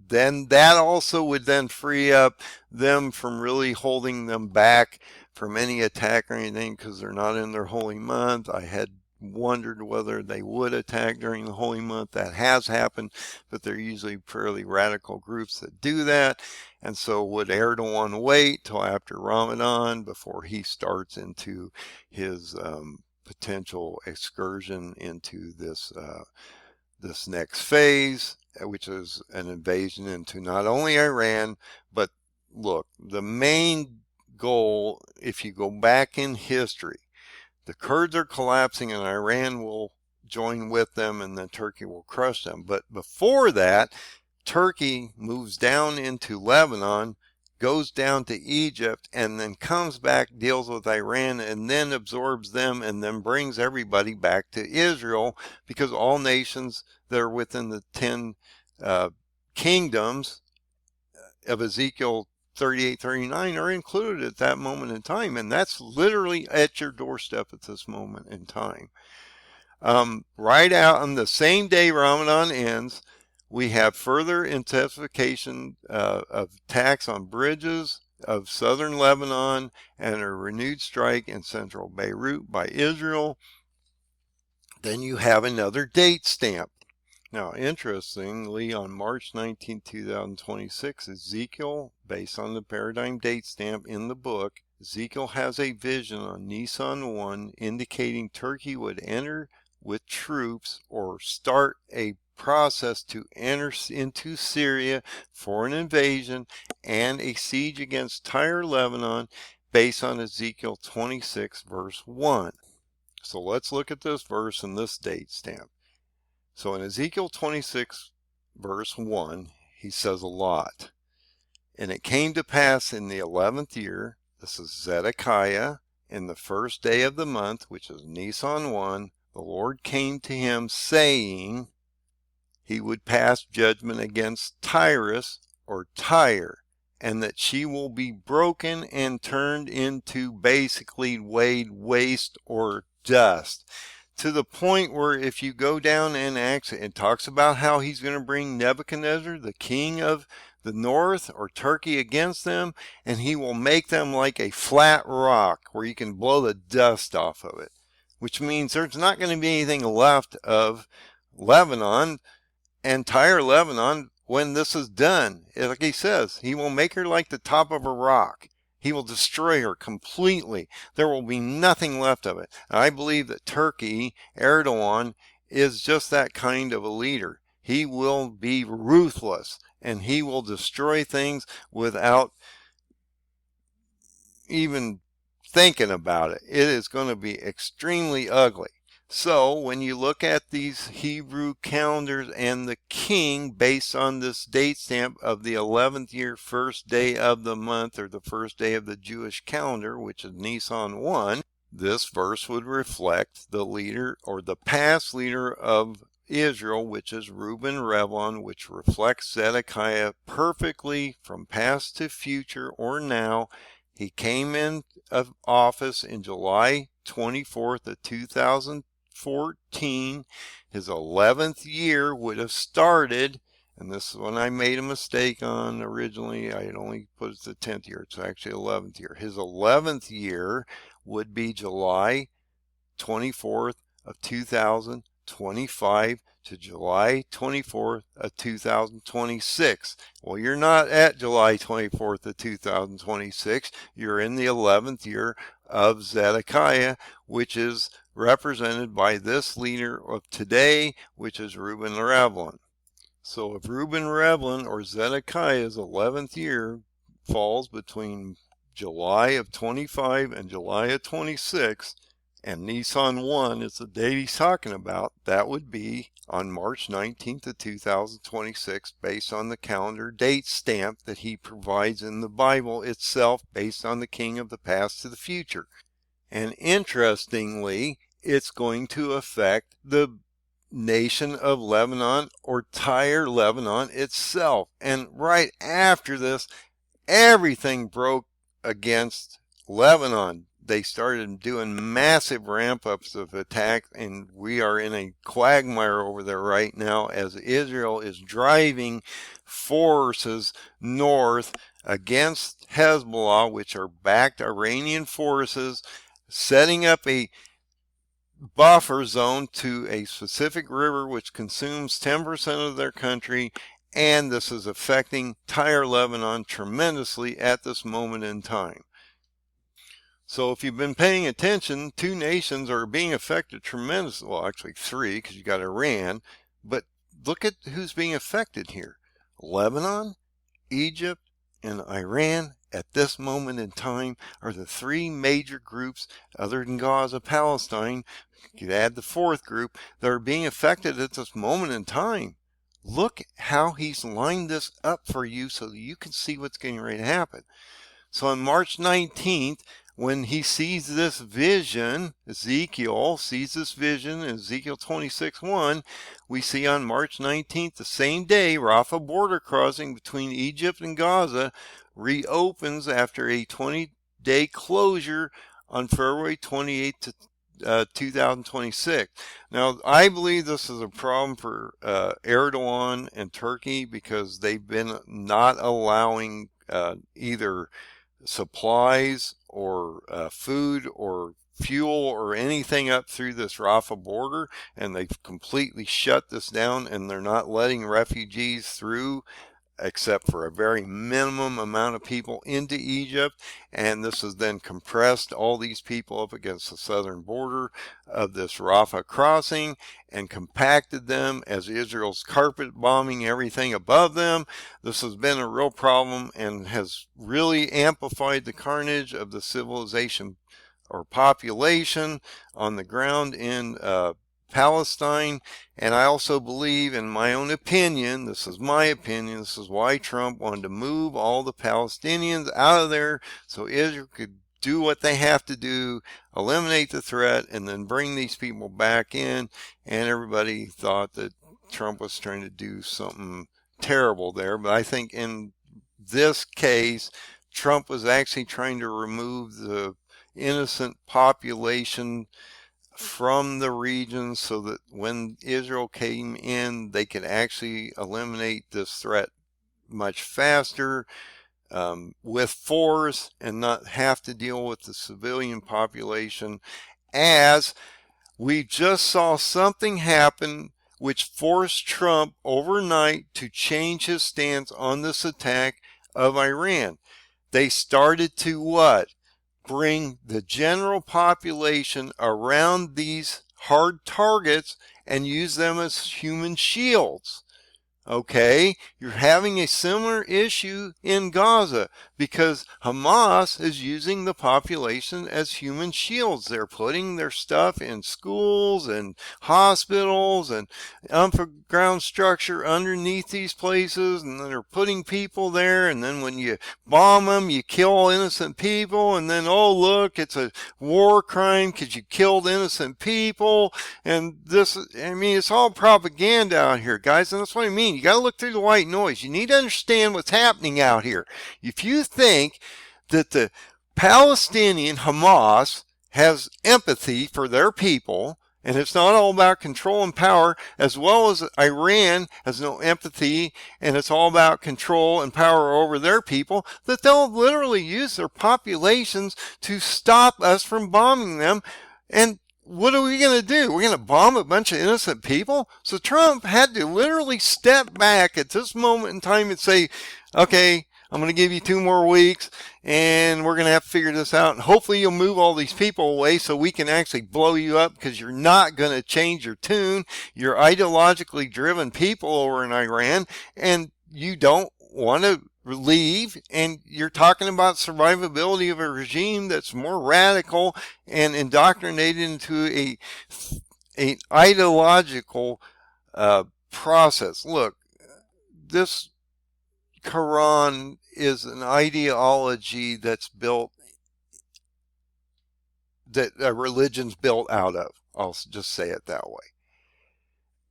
then that also would then free up them from really holding them back from any attack or anything, because they're not in their holy month. I had wondered whether they would attack during the holy month. That has happened, but they're usually fairly radical groups that do that. And so would Erdogan wait till after Ramadan before he starts into his potential excursion into this next phase, which is an invasion into not only Iran, but look, the main goal, if you go back in history. The Kurds are collapsing and Iran will join with them, and then Turkey will crush them. But before that, Turkey moves down into Lebanon, goes down to Egypt, and then comes back, deals with Iran, and then absorbs them, and then brings everybody back to Israel, because all nations that are within the 10 kingdoms of Ezekiel 38, 39 are included at that moment in time, and that's literally at your doorstep at this moment in time. Right out on the same day Ramadan ends, we have further intensification of attacks on bridges of southern Lebanon and a renewed strike in central Beirut by Israel. Then you have another date stamp. Now, interestingly, on March 19, 2026, Ezekiel, based on the paradigm date stamp in the book, Ezekiel has a vision on Nisan 1 indicating Turkey would enter with troops or start a process to enter into Syria for an invasion and a siege against Tyre, Lebanon, based on Ezekiel 26, verse 1. So let's look at this verse and this date stamp. So in Ezekiel 26, verse 1, he says a lot. And it came to pass in the 11th year, this is Zedekiah, in the first day of the month, which is Nisan 1, the Lord came to him saying he would pass judgment against Tyrus, or Tyre, and that she will be broken and turned into basically laid waste or dust. To the point where if you go down and it talks about how he's going to bring Nebuchadnezzar, the king of the north, or Turkey, against them, and he will make them like a flat rock where you can blow the dust off of it, which means there's not going to be anything left of Lebanon and Tyre, Lebanon, when this is done. Like he says, he will make her like the top of a rock. He will destroy her completely. There will be nothing left of it. And I believe that Turkey, Erdogan, is just that kind of a leader. He will be ruthless, and he will destroy things without even thinking about it. It is going to be extremely ugly. So when you look at these Hebrew calendars and the king, based on this date stamp of the 11th year, first day of the month, or the first day of the Jewish calendar, which is Nisan 1, this verse would reflect the leader, or the past leader of Israel, which is Reuben Revlon, which reflects Zedekiah perfectly from past to future or now. He came in of office in July 24th of 2014. His 11th year would have started, and this is when I made a mistake on originally. I had only put it the 10th year. It's actually 11th year. His 11th year would be July 24th of 2025 to July 24th of 2026. Well, you're not at July 24th of 2026. You're in the 11th year of Zedekiah, which is represented by this leader of today, which is Reuben Revlon. So if Reuben Revlon, or Zedekiah's 11th year, falls between July of 25 and July of 26, and Nisan 1 is the date he's talking about, that would be on March 19th of 2026, based on the calendar date stamp that he provides in the Bible itself, based on the king of the past to the future. And interestingly, it's going to affect the nation of Lebanon, or Tyre, Lebanon itself. And right after this, everything broke against Lebanon. They started doing massive ramp-ups of attack, and we are in a quagmire over there right now as Israel is driving forces north against Hezbollah, which are backed Iranian forces, setting up a buffer zone to a specific river which consumes 10% of their country, and this is affecting Tyre, Lebanon tremendously at this moment in time. So if you've been paying attention, two nations are being affected tremendously. Well, actually three, because you got Iran, but look at who's being affected here. Lebanon, Egypt, and Iran at this moment in time are the three major groups, other than Gaza, Palestine. You could add the fourth group, that are being affected at this moment in time. Look how he's lined this up for you so that you can see what's getting ready to happen. So on March 19th, when he sees this vision, Ezekiel sees this vision in Ezekiel 26:1, we see on March 19th, the same day, Rafah border crossing between Egypt and Gaza reopens after a 20-day closure on February 28th, 2026. Now, I believe this is a problem for Erdogan and Turkey because they've been not allowing either supplies or food or fuel or anything up through this Rafah border, and they've completely shut this down, and they're not letting refugees through except for a very minimum amount of people into Egypt. And this has then compressed all these people up against the southern border of this Rafah crossing and compacted them as Israel's carpet bombing everything above them. This has been a real problem and has really amplified the carnage of the civilization or population on the ground in Palestine. And I also believe, in my own opinion, this is my opinion, this is why Trump wanted to move all the Palestinians out of there so Israel could do what they have to do, eliminate the threat, and then bring these people back in. And everybody thought that Trump was trying to do something terrible there. But I think in this case, Trump was actually trying to remove the innocent population from the region so that when Israel came in, they could actually eliminate this threat much faster with force and not have to deal with the civilian population, as we just saw something happen which forced Trump overnight to change his stance on this attack of Iran. They started to what? Bring the general population around these hard targets and use them as human shields. Okay, you're having a similar issue in Gaza because Hamas is using the population as human shields. They're putting their stuff in schools and hospitals and underground structure underneath these places, and then they're putting people there, and then when you bomb them, you kill innocent people, and then, oh, look, it's a war crime because you killed innocent people. And this, I mean, it's all propaganda out here, guys, and that's what I mean. You got to look through the white noise. You need to understand what's happening out here. If you think that the Palestinian Hamas has empathy for their people, and it's not all about control and power, as well as Iran has no empathy and it's all about control and power over their people, that they'll literally use their populations to stop us from bombing them. And what are we going to do? We're going to bomb a bunch of innocent people? So Trump had to literally step back at this moment in time and say, okay, I'm going to give you 2 more weeks and we're going to have to figure this out. And hopefully you'll move all these people away so we can actually blow you up, because you're not going to change your tune. You're ideologically driven people over in Iran, and you don't want to leave, and you're talking about survivability of a regime that's more radical and indoctrinated into a ideological process. Look, this Quran is an ideology that's built, that a religion's built out of. I'll just say it that way.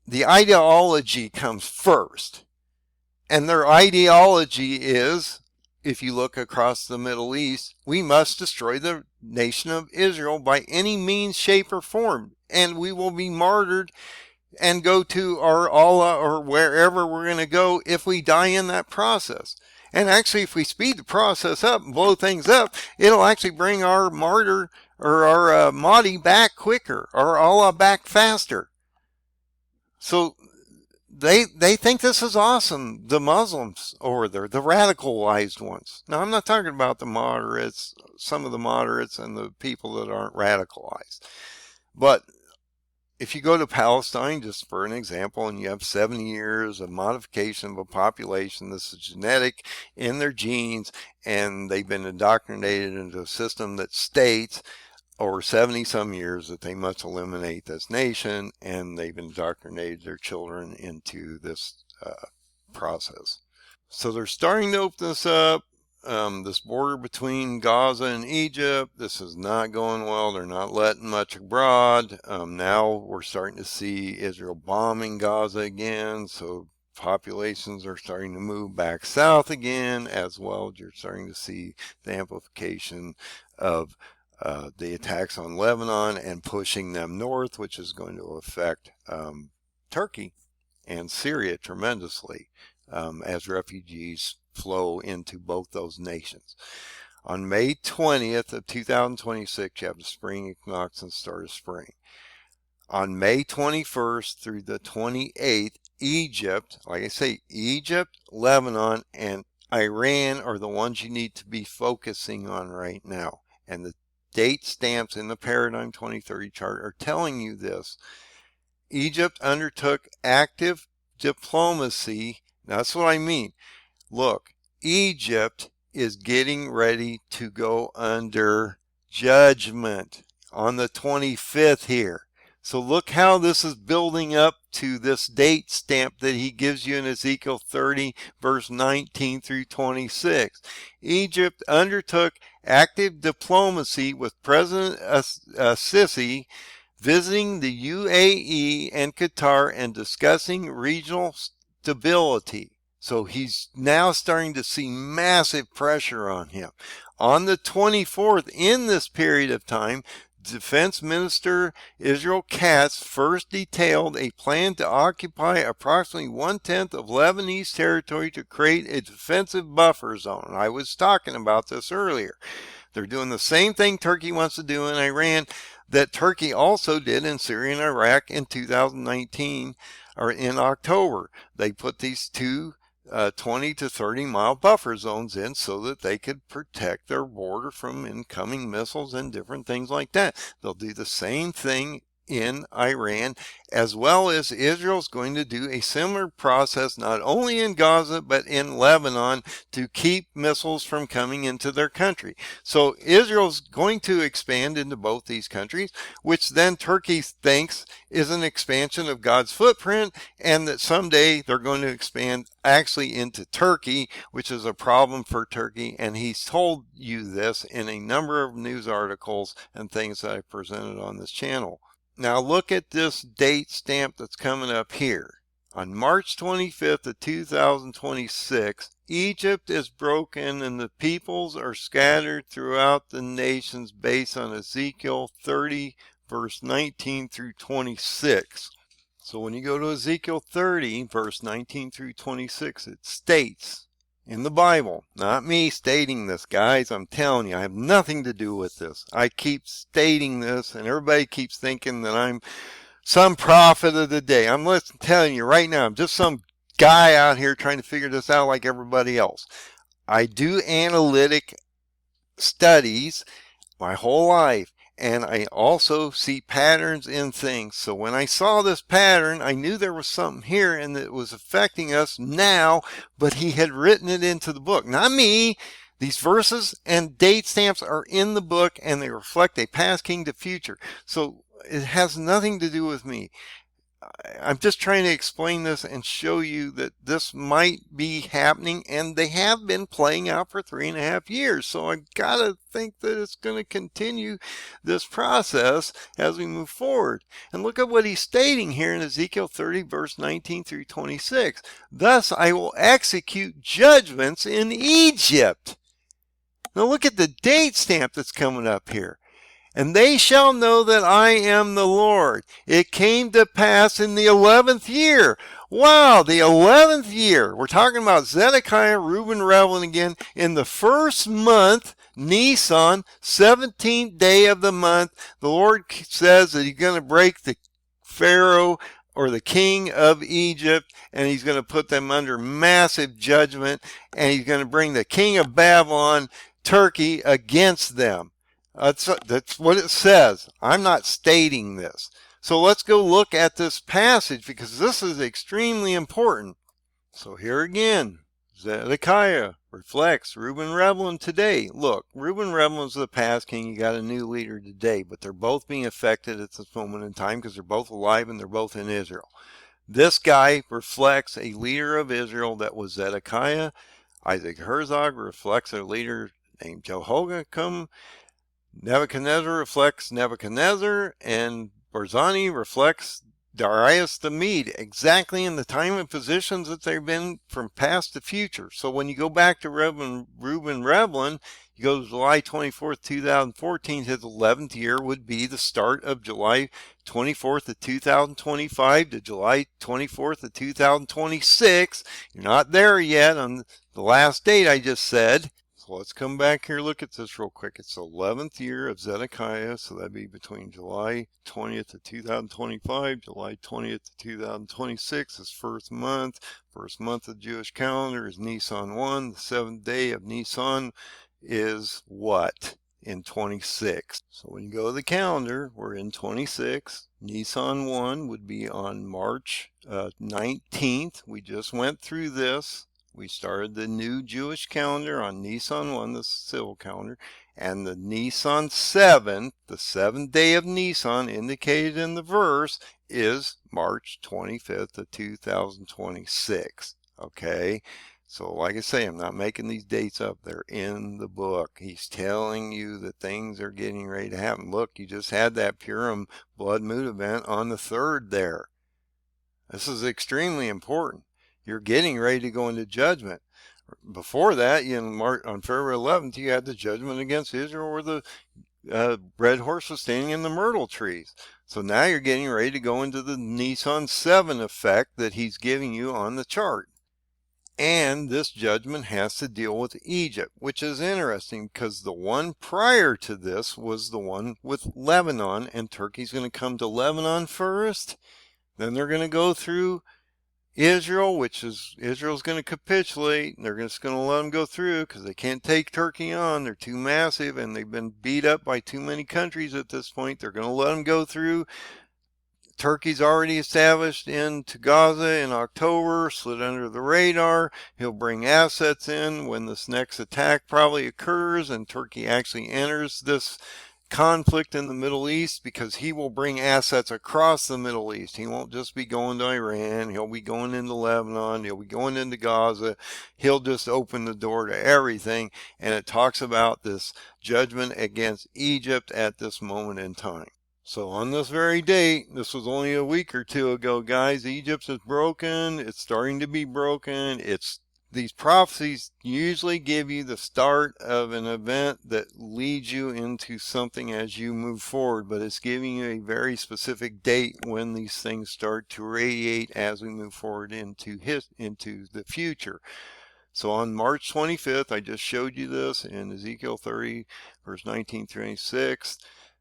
The ideology comes first. And their ideology is, if you look across the Middle East, we must destroy the nation of Israel by any means, shape, or form. And we will be martyred and go to our Allah or wherever we're going to go if we die in that process. And actually, if we speed the process up and blow things up, it'll actually bring our martyr or our Mahdi back quicker, or Allah back faster. So they think this is awesome, the Muslims over there, the radicalized ones. Now, I'm not talking about the moderates, some of the moderates and the people that aren't radicalized. But if you go to Palestine, just for an example, and you have 70 years of modification of a population, this is genetic in their genes, and they've been indoctrinated into a system that states over 70 some years that they must eliminate this nation, and they've indoctrinated their children into this process. So they're starting to open this up. This border between Gaza and Egypt, this is not going well. They're not letting much abroad. Now we're starting to see Israel bombing Gaza again, so populations are starting to move back south again, as well. You're starting to see the amplification of the attacks on Lebanon and pushing them north, which is going to affect Turkey and Syria tremendously as refugees flow into both those nations. On May 20th of 2026, you have the spring equinox and start of spring. On May 21st through the 28th, Egypt, like I say, Egypt, Lebanon, and Iran are the ones you need to be focusing on right now. And the date stamps in the Paradigm 2030 chart are telling you this. Egypt undertook active diplomacy. That's what I mean. Look, Egypt is getting ready to go under judgment on the 25th here. So look how this is building up to this date stamp that he gives you in Ezekiel 30, verse 19 through 26. Egypt undertook active diplomacy with President Sisi, visiting the UAE and Qatar and discussing regional stability. So he's now starting to see massive pressure on him. On the 24th, in this period of time, Defense Minister Israel Katz first detailed a plan to occupy approximately 1/10 of Lebanese territory to create a defensive buffer zone. I was talking about this earlier. They're doing the same thing Turkey wants to do in Iran that Turkey also did in Syria and Iraq in 2019 or in October. They put these two 20 to 30 mile buffer zones in so that they could protect their border from incoming missiles and different things like that. They'll do the same thing in Iran, as well as Israel's going to do a similar process not only in Gaza but in Lebanon to keep missiles from coming into their country. So Israel's going to expand into both these countries, which then Turkey thinks is an expansion of God's footprint, and that someday they're going to expand actually into Turkey, which is a problem for Turkey. And he's told you this in a number of news articles and things that I presented on this channel. Now look at this date stamp that's coming up here. On March 25th of 2026, Egypt is broken and the peoples are scattered throughout the nations based on Ezekiel 30, verse 19 through 26. So when you go to Ezekiel 30, verse 19 through 26, it states in the Bible, not me stating this, guys, I'm telling you, I have nothing to do with this. I keep stating this, and everybody keeps thinking that I'm some prophet of the day. I'm telling you right now, I'm just some guy out here trying to figure this out like everybody else. I do analytic studies my whole life, and I also see patterns in things. So when I saw this pattern, I knew there was something here and that it was affecting us now, but he had written it into the book. Not me. These verses and date stamps are in the book, and they reflect a past king to future. So it has nothing to do with me. I'm just trying to explain this and show you that this might be happening, and they have been playing out for 3.5 years. So I gotta think that it's going to continue this process as we move forward. And look at what he's stating here in Ezekiel 30, verse 19 through 26. Thus I will execute judgments in Egypt. Now look at the date stamp that's coming up here. And they shall know that I am the Lord. It came to pass in the 11th year. Wow, the 11th year. We're talking about Zedekiah, Reuben, Revelin again. In the first month, Nisan, 17th day of the month, the Lord says that he's going to break the Pharaoh or the king of Egypt, and he's going to put them under massive judgment, and he's going to bring the king of Babylon, Turkey, against them. That's what it says. I'm not stating this. So let's go look at this passage because this is extremely important. So here again, Zedekiah reflects Reuben Revlin today. Look, Reuben Revlin's the past king. You got a new leader today, but they're both being affected at this moment in time because they're both alive and they're both in Israel. This guy reflects a leader of Israel that was Zedekiah. Isaac Herzog reflects a leader named Jehoiakim. Nebuchadnezzar reflects Nebuchadnezzar, and Barzani reflects Darius the Mede, exactly in the time and positions that they've been from past to future. So when you go back to Reuben Revlin, you go to July 24th, 2014, his 11th year would be the start of July 24th of 2025 to July 24th of 2026. You're not there yet on the last date I just said. So let's come back here, look at this real quick. It's the 11th year of Zedekiah, so that'd be between July 20th of 2025, July 20th of 2026 is first month. First month of the Jewish calendar is Nisan 1. The 7th day of Nisan is what? In 26. So when you go to the calendar, we're in 26. Nisan 1 would be on March 19th. We just went through this. We started the new Jewish calendar on Nisan 1, the civil calendar, and the Nisan 7th, the 7th day of Nisan indicated in the verse, is March 25th of 2026. Okay, so like I say, I'm not making these dates up. They're in the book. He's telling you that things are getting ready to happen. Look, you just had that Purim blood moon event on the 3rd there. This is extremely important. You're getting ready to go into judgment. Before that, on February 11th, you had the judgment against Israel where the red horse was standing in the myrtle trees. So now you're getting ready to go into the Nisan 7 effect that he's giving you on the chart. And this judgment has to deal with Egypt, which is interesting because the one prior to this was the one with Lebanon, and Turkey's going to come to Lebanon first. Then they're going to go through Israel, which is Israel's going to capitulate. They're just going to let them go through because they can't take Turkey on. They're too massive and they've been beat up by too many countries at this point. They're going to let them go through. Turkey's already established into Gaza in October, slid under the radar. He'll bring assets in when this next attack probably occurs and Turkey actually enters this conflict in the Middle East, because he will bring assets across the Middle East. He won't just be going to Iran. He'll be going into Lebanon. He'll be going into Gaza. He'll just open the door to everything. And it talks about this judgment against Egypt at this moment in time. So on this very date, this was only a week or two ago, guys, Egypt is broken. It's starting to be broken. These prophecies usually give you the start of an event that leads you into something as you move forward, but it's giving you a very specific date when these things start to radiate as we move forward into the future. So on March 25th, I just showed you this in Ezekiel 30, verse 19 through 26.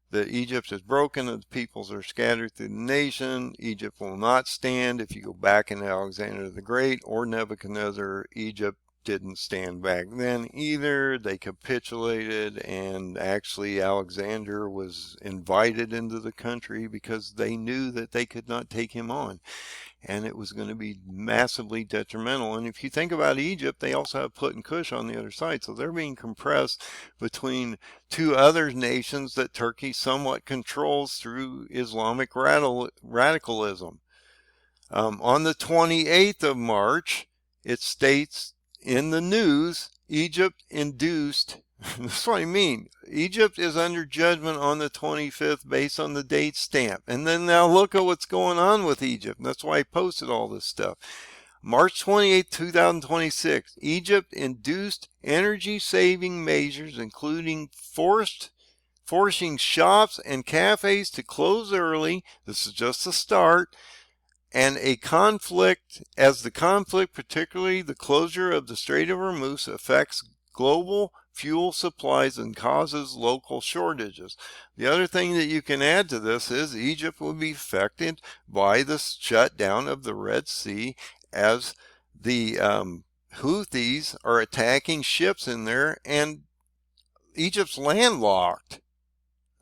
That Egypt is broken and the peoples are scattered through the nation. Egypt will not stand. If you go back in Alexander the Great or Nebuchadnezzar, Egypt didn't stand back then either. They capitulated, and actually Alexander was invited into the country because they knew that they could not take him on. And it was going to be massively detrimental. And if you think about Egypt, they also have Put and Cush on the other side. So they're being compressed between two other nations that Turkey somewhat controls through Islamic radicalism. On the 28th of March, it states in the news, Egypt induced. That's what I mean. Egypt is under judgment on the 25th based on the date stamp. And then now look at what's going on with Egypt. That's why I posted all this stuff. March 28, 2026, Egypt induced energy-saving measures, including forcing shops and cafes to close early. This is just the start. And a conflict, particularly the closure of the Strait of Hormuz, affects global fuel supplies and causes local shortages. The other thing that you can add to this is Egypt will be affected by the shutdown of the Red Sea as the Houthis are attacking ships in there, and Egypt's landlocked.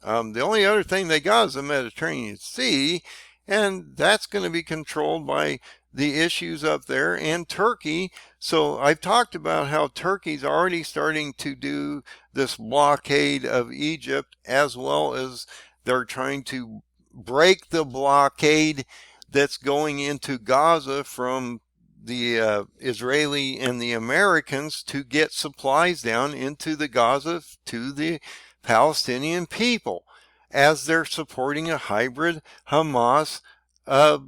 The only other thing they got is the Mediterranean Sea, and that's going to be controlled by the issues up there and Turkey. So I've talked about how Turkey's already starting to do this blockade of Egypt, as well as they're trying to break the blockade that's going into Gaza from the Israeli and the Americans to get supplies down into the Gaza to the Palestinian people, as they're supporting a hybrid Hamas uh,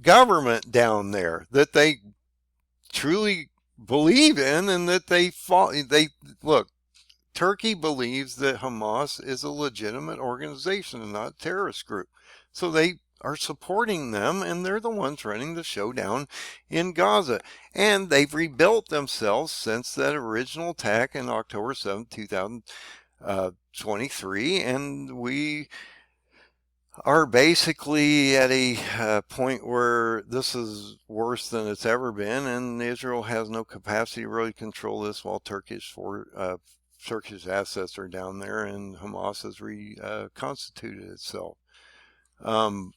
government down there that they truly believe in, and that they look. Turkey believes that Hamas is a legitimate organization and not a terrorist group. So they are supporting them, and they're the ones running the show down in Gaza. And they've rebuilt themselves since that original attack in October 7th, 2023. And we are basically at a point where this is worse than it's ever been, and Israel has no capacity to really control this, while Turkish assets are down there, and Hamas has reconstituted itself. On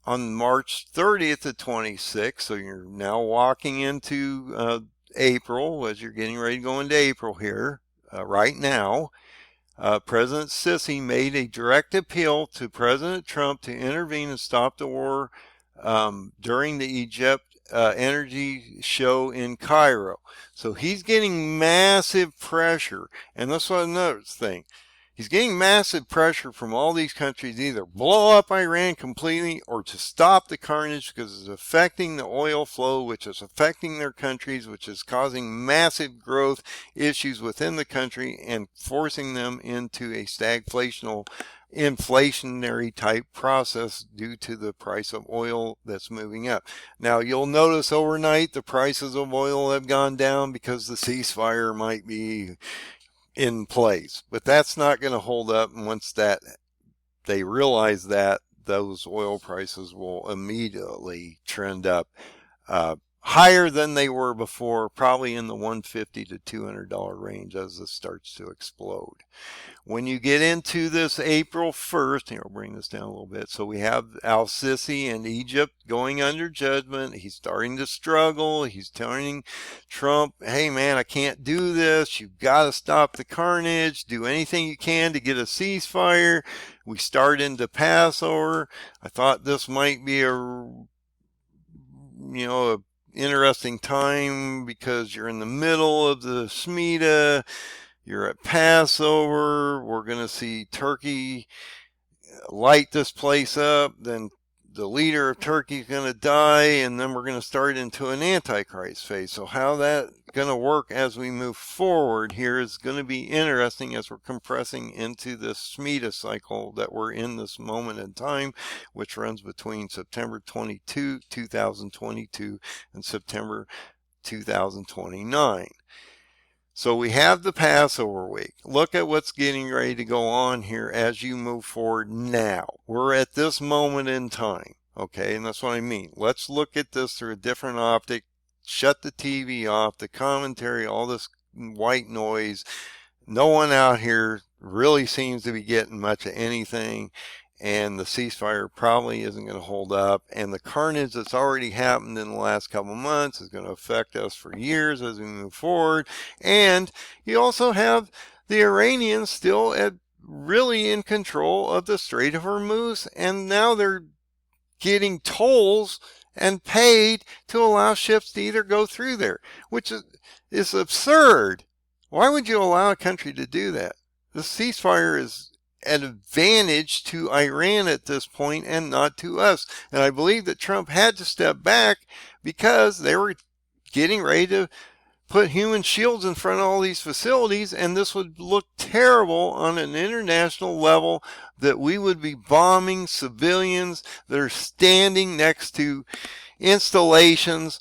March 30th to 26th, so you're now walking into April, as you're getting ready to go into April here, right now, President Sisi made a direct appeal to President Trump to intervene and stop the war during the Egypt energy show in Cairo. So he's getting massive pressure, and that's another thing. He's getting massive pressure from all these countries to either blow up Iran completely or to stop the carnage, because it's affecting the oil flow, which is affecting their countries, which is causing massive growth issues within the country and forcing them into a stagflational, inflationary type process due to the price of oil that's moving up. Now, you'll notice overnight the prices of oil have gone down because the ceasefire might be in place, but that's not going to hold up. And once that they realize that, those oil prices will immediately trend up higher than they were before, probably in the $150 to $200 range as this starts to explode. When you get into this April 1st, here, I'll bring this down a little bit. So we have al-Sisi and Egypt going under judgment. He's starting to struggle. He's telling Trump, hey man, I can't do this. You've got to stop the carnage. Do anything you can to get a ceasefire. We start into Passover. I thought this might be a interesting time, because you're in the middle of the Shemitah. You're at Passover. We're going to see Turkey light this place up. Then the leader of Turkey is going to die, and then we're going to start into an Antichrist phase. So how that's going to work as we move forward here is going to be interesting, as we're compressing into this Shemitah cycle that we're in this moment in time, which runs between September 22, 2022 and September 2029. So we have the Passover week. Look at what's getting ready to go on here as you move forward now. We're at this moment in time, okay? And that's what I mean. Let's look at this through a different optic. Shut the TV off, the commentary, all this white noise. No one out here really seems to be getting much of anything. And the ceasefire probably isn't going to hold up. And the carnage that's already happened in the last couple of months is going to affect us for years as we move forward. And you also have the Iranians still really in control of the Strait of Hormuz. And now they're getting tolls and paid to allow ships to either go through there, which is absurd. Why would you allow a country to do that? The ceasefire is an advantage to Iran at this point and not to us. And I believe that Trump had to step back because they were getting ready to put human shields in front of all these facilities, and this would look terrible on an international level, that we would be bombing civilians that are standing next to installations.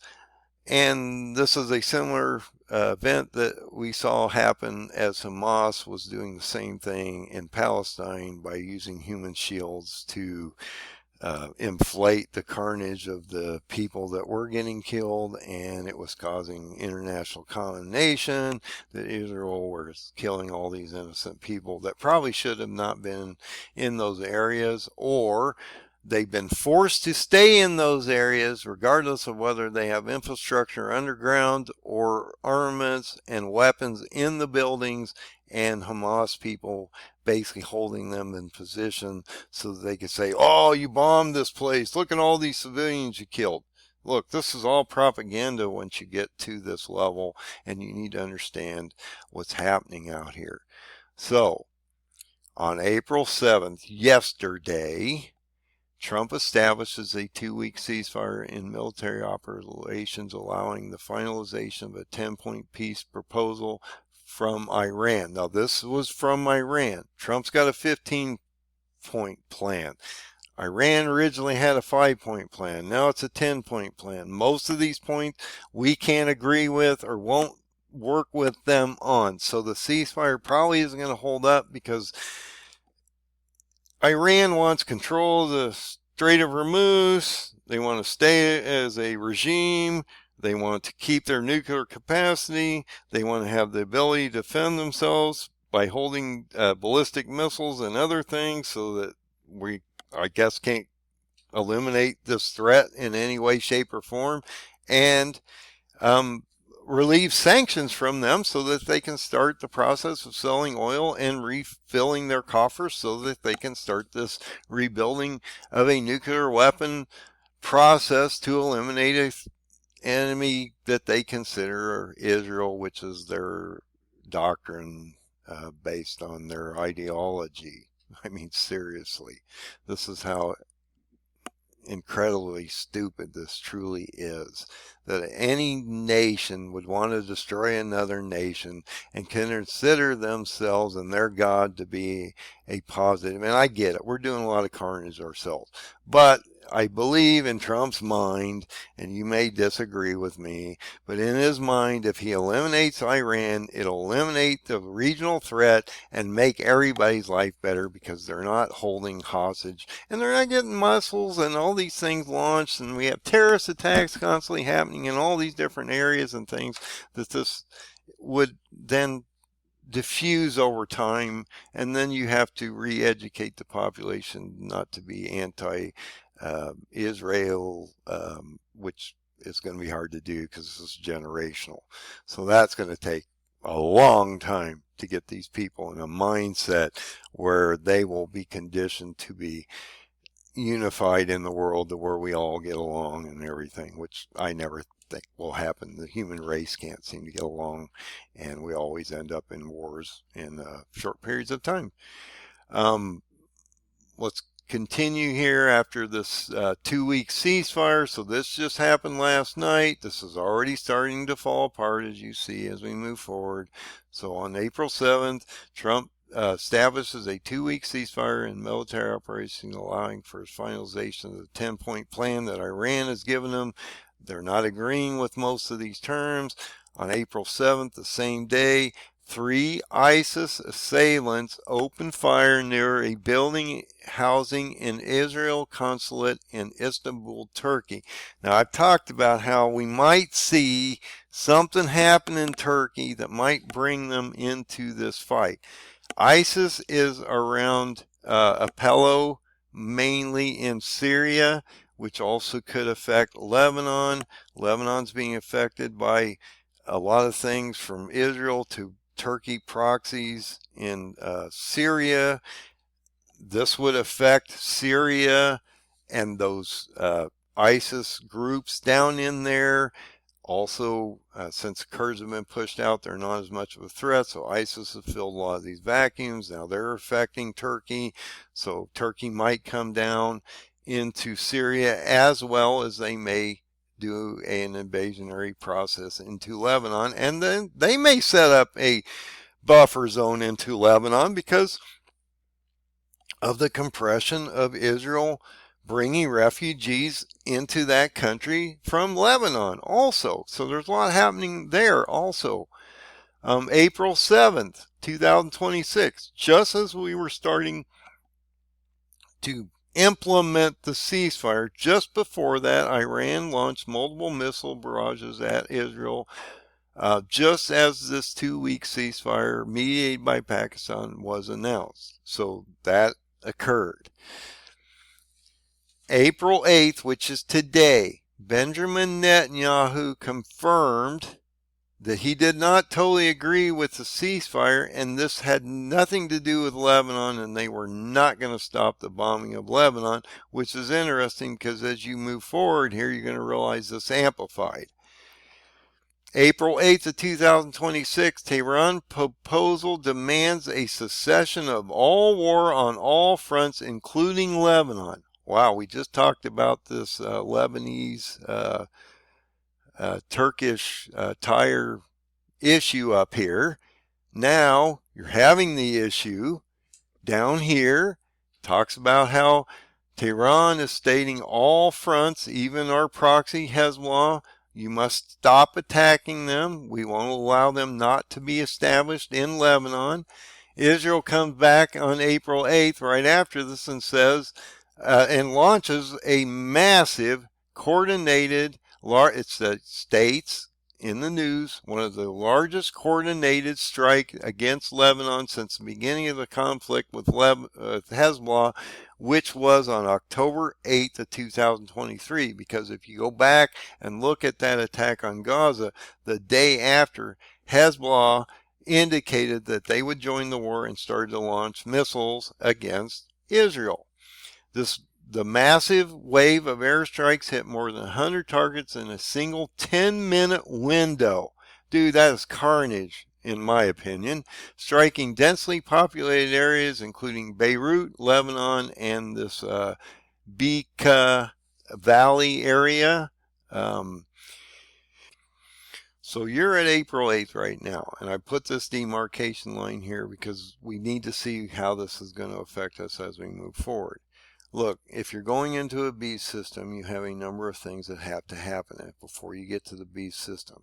And this is a similar event that we saw happen as Hamas was doing the same thing in Palestine by using human shields to inflate the carnage of the people that were getting killed, and it was causing international condemnation that Israel was killing all these innocent people that probably should have not been in those areas, or they've been forced to stay in those areas regardless of whether they have infrastructure underground or armaments and weapons in the buildings, and Hamas people basically holding them in position so that they could say, oh, you bombed this place. Look at all these civilians you killed. Look, this is all propaganda once you get to this level, and you need to understand what's happening out here. So, on April 7th, yesterday, Trump establishes a 2-week ceasefire in military operations, allowing the finalization of a 10-point peace proposal from Iran. Now, this was from Iran. Trump's got a 15-point plan. Iran originally had a 5-point plan. Now it's a 10-point plan. Most of these points we can't agree with or won't work with them on. So the ceasefire probably isn't going to hold up because Iran wants control of the Strait of Hormuz. They want to stay as a regime. They want to keep their nuclear capacity. They want to have the ability to defend themselves by holding ballistic missiles and other things so that we, I guess, can't eliminate this threat in any way, shape, or form. And relieve sanctions from them so that they can start the process of selling oil and refilling their coffers so that they can start this rebuilding of a nuclear weapon process to eliminate an enemy that they consider Israel, which is their doctrine based on their ideology. I mean, seriously, this is how incredibly stupid this truly is, that any nation would want to destroy another nation and consider themselves and their God to be a positive. And I get it, we're doing a lot of carnage ourselves, but I believe in Trump's mind, and you may disagree with me, but in his mind, if he eliminates Iran, it'll eliminate the regional threat and make everybody's life better because they're not holding hostage and they're not getting missiles and all these things launched, and we have terrorist attacks constantly happening in all these different areas and things that this would then diffuse over time, and then you have to re-educate the population not to be anti-Israel, which is going to be hard to do because this is generational. So that's going to take a long time to get these people in a mindset where they will be conditioned to be unified in the world to where we all get along and everything, which I never think will happen. The human race can't seem to get along, and we always end up in wars in short periods of time. Let's continue here after this 2-week ceasefire. So this just happened last night. This is already starting to fall apart, as you see, as we move forward. So on April 7th, Trump establishes a 2-week ceasefire in military operations, allowing for his finalization of the 10-point plan that Iran has given him. They're not agreeing with most of these terms. On April 7th, the same day, 3 ISIS assailants opened fire near a building housing an Israel consulate in Istanbul, Turkey. Now, I've talked about how we might see something happen in Turkey that might bring them into this fight. ISIS is around Aleppo, mainly in Syria, which also could affect Lebanon. Lebanon's being affected by a lot of things from Israel to Turkey proxies in Syria. This would affect Syria and those ISIS groups down in there. Also, since the Kurds have been pushed out, they're not as much of a threat, so ISIS has filled a lot of these vacuums. Now they're affecting Turkey, so Turkey might come down into Syria, as well as they may do an invasionary process into Lebanon, and then they may set up a buffer zone into Lebanon because of the compression of Israel bringing refugees into that country from Lebanon also. So there's a lot happening there also. April 7th, 2026, just as we were starting to implement the ceasefire. Just before that, Iran launched multiple missile barrages at Israel, just as this 2-week ceasefire mediated by Pakistan was announced. So that occurred. April 8th, which is today, Benjamin Netanyahu confirmed that he did not totally agree with the ceasefire, and this had nothing to do with Lebanon, and they were not going to stop the bombing of Lebanon, which is interesting because as you move forward here, you're going to realize this amplified. April 8th of 2026, Tehran proposal demands a cessation of all war on all fronts, including Lebanon. Wow, we just talked about this Lebanese Turkish tire issue up here. Now you're having the issue down here. Talks about how Tehran is stating all fronts, even our proxy Hezbollah, you must stop attacking them. We won't allow them not to be established in Lebanon. Israel comes back on April 8th right after this and says, and launches a massive coordinated, it's the states in the news, one of the largest coordinated strike against Lebanon since the beginning of the conflict with Hezbollah, which was on October 8th of 2023. Because if you go back and look at that attack on Gaza, the day after, Hezbollah indicated that they would join the war and started to launch missiles against Israel. The massive wave of airstrikes hit more than 100 targets in a single 10-minute window. Dude, that is carnage, in my opinion. Striking densely populated areas, including Beirut, Lebanon, and this Bekaa Valley area. So you're at April 8th right now, and I put this demarcation line here because we need to see how this is going to affect us as we move forward. Look, if you're going into a beast system, you have a number of things that have to happen before you get to the beast system.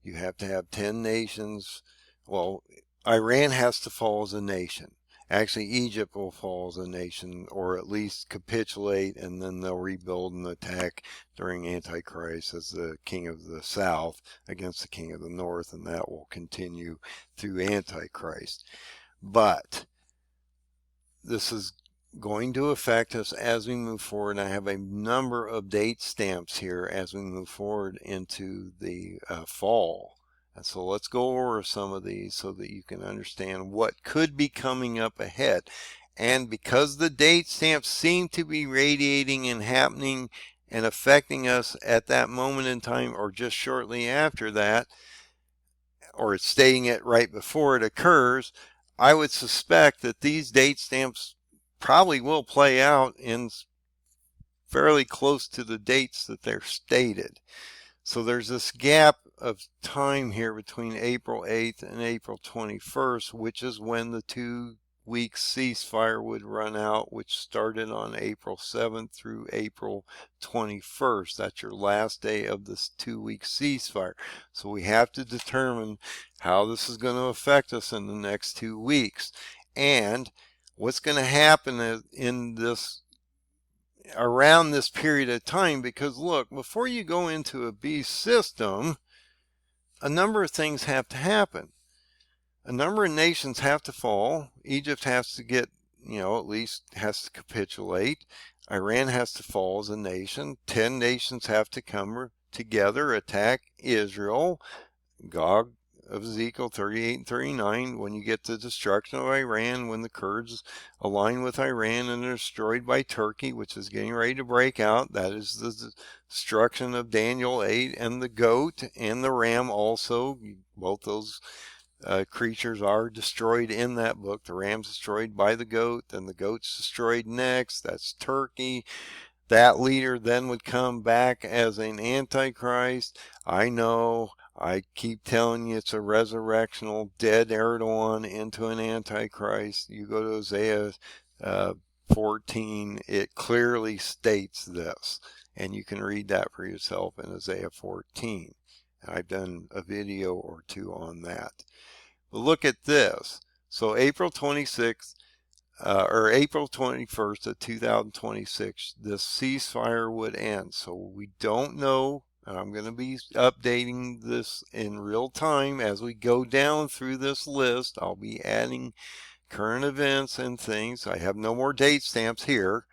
You have to have 10 nations. Well, Iran has to fall as a nation. Actually, Egypt will fall as a nation, or at least capitulate, and then they'll rebuild and attack during Antichrist as the king of the south against the king of the north, and that will continue through Antichrist. But this is going to affect us as we move forward. I have a number of date stamps here as we move forward into the fall. And so let's go over some of these so that you can understand what could be coming up ahead. And because the date stamps seem to be radiating and happening and affecting us at that moment in time or just shortly after that, or it's stating it right before it occurs, I would suspect that these date stamps probably will play out in fairly close to the dates that they're stated. So there's this gap of time here between April 8th and April 21st, which is when the 2-week ceasefire would run out, which started on April 7th through April 21st. That's your last day of this 2-week ceasefire. So we have to determine how this is going to affect us in the next 2 weeks. And what's going to happen in this around this period of time, because look, before you go into a beast system, a number of things have to happen. A number of nations have to fall. Egypt has to get, at least has to capitulate. Iran has to fall as a nation. 10 nations have to come together, attack Israel. Gog of Ezekiel 38 and 39, when you get the destruction of Iran, when the Kurds align with Iran and are destroyed by Turkey, which is getting ready to break out. That is the destruction of Daniel 8, and the goat and the ram also. Both those creatures are destroyed in that book. The ram's destroyed by the goat, then the goat's destroyed next. That's Turkey. That leader then would come back as an antichrist. I know, I keep telling you it's a resurrectional dead Erdogan into an antichrist. You go to Isaiah 14, it clearly states this. And you can read that for yourself in Isaiah 14. I've done a video or two on that. But look at this. So April 26th, or April 21st of 2026, this ceasefire would end. So we don't know, and I'm going to be updating this in real time as we go down through this list. I'll be adding current events and things. I have no more date stamps here.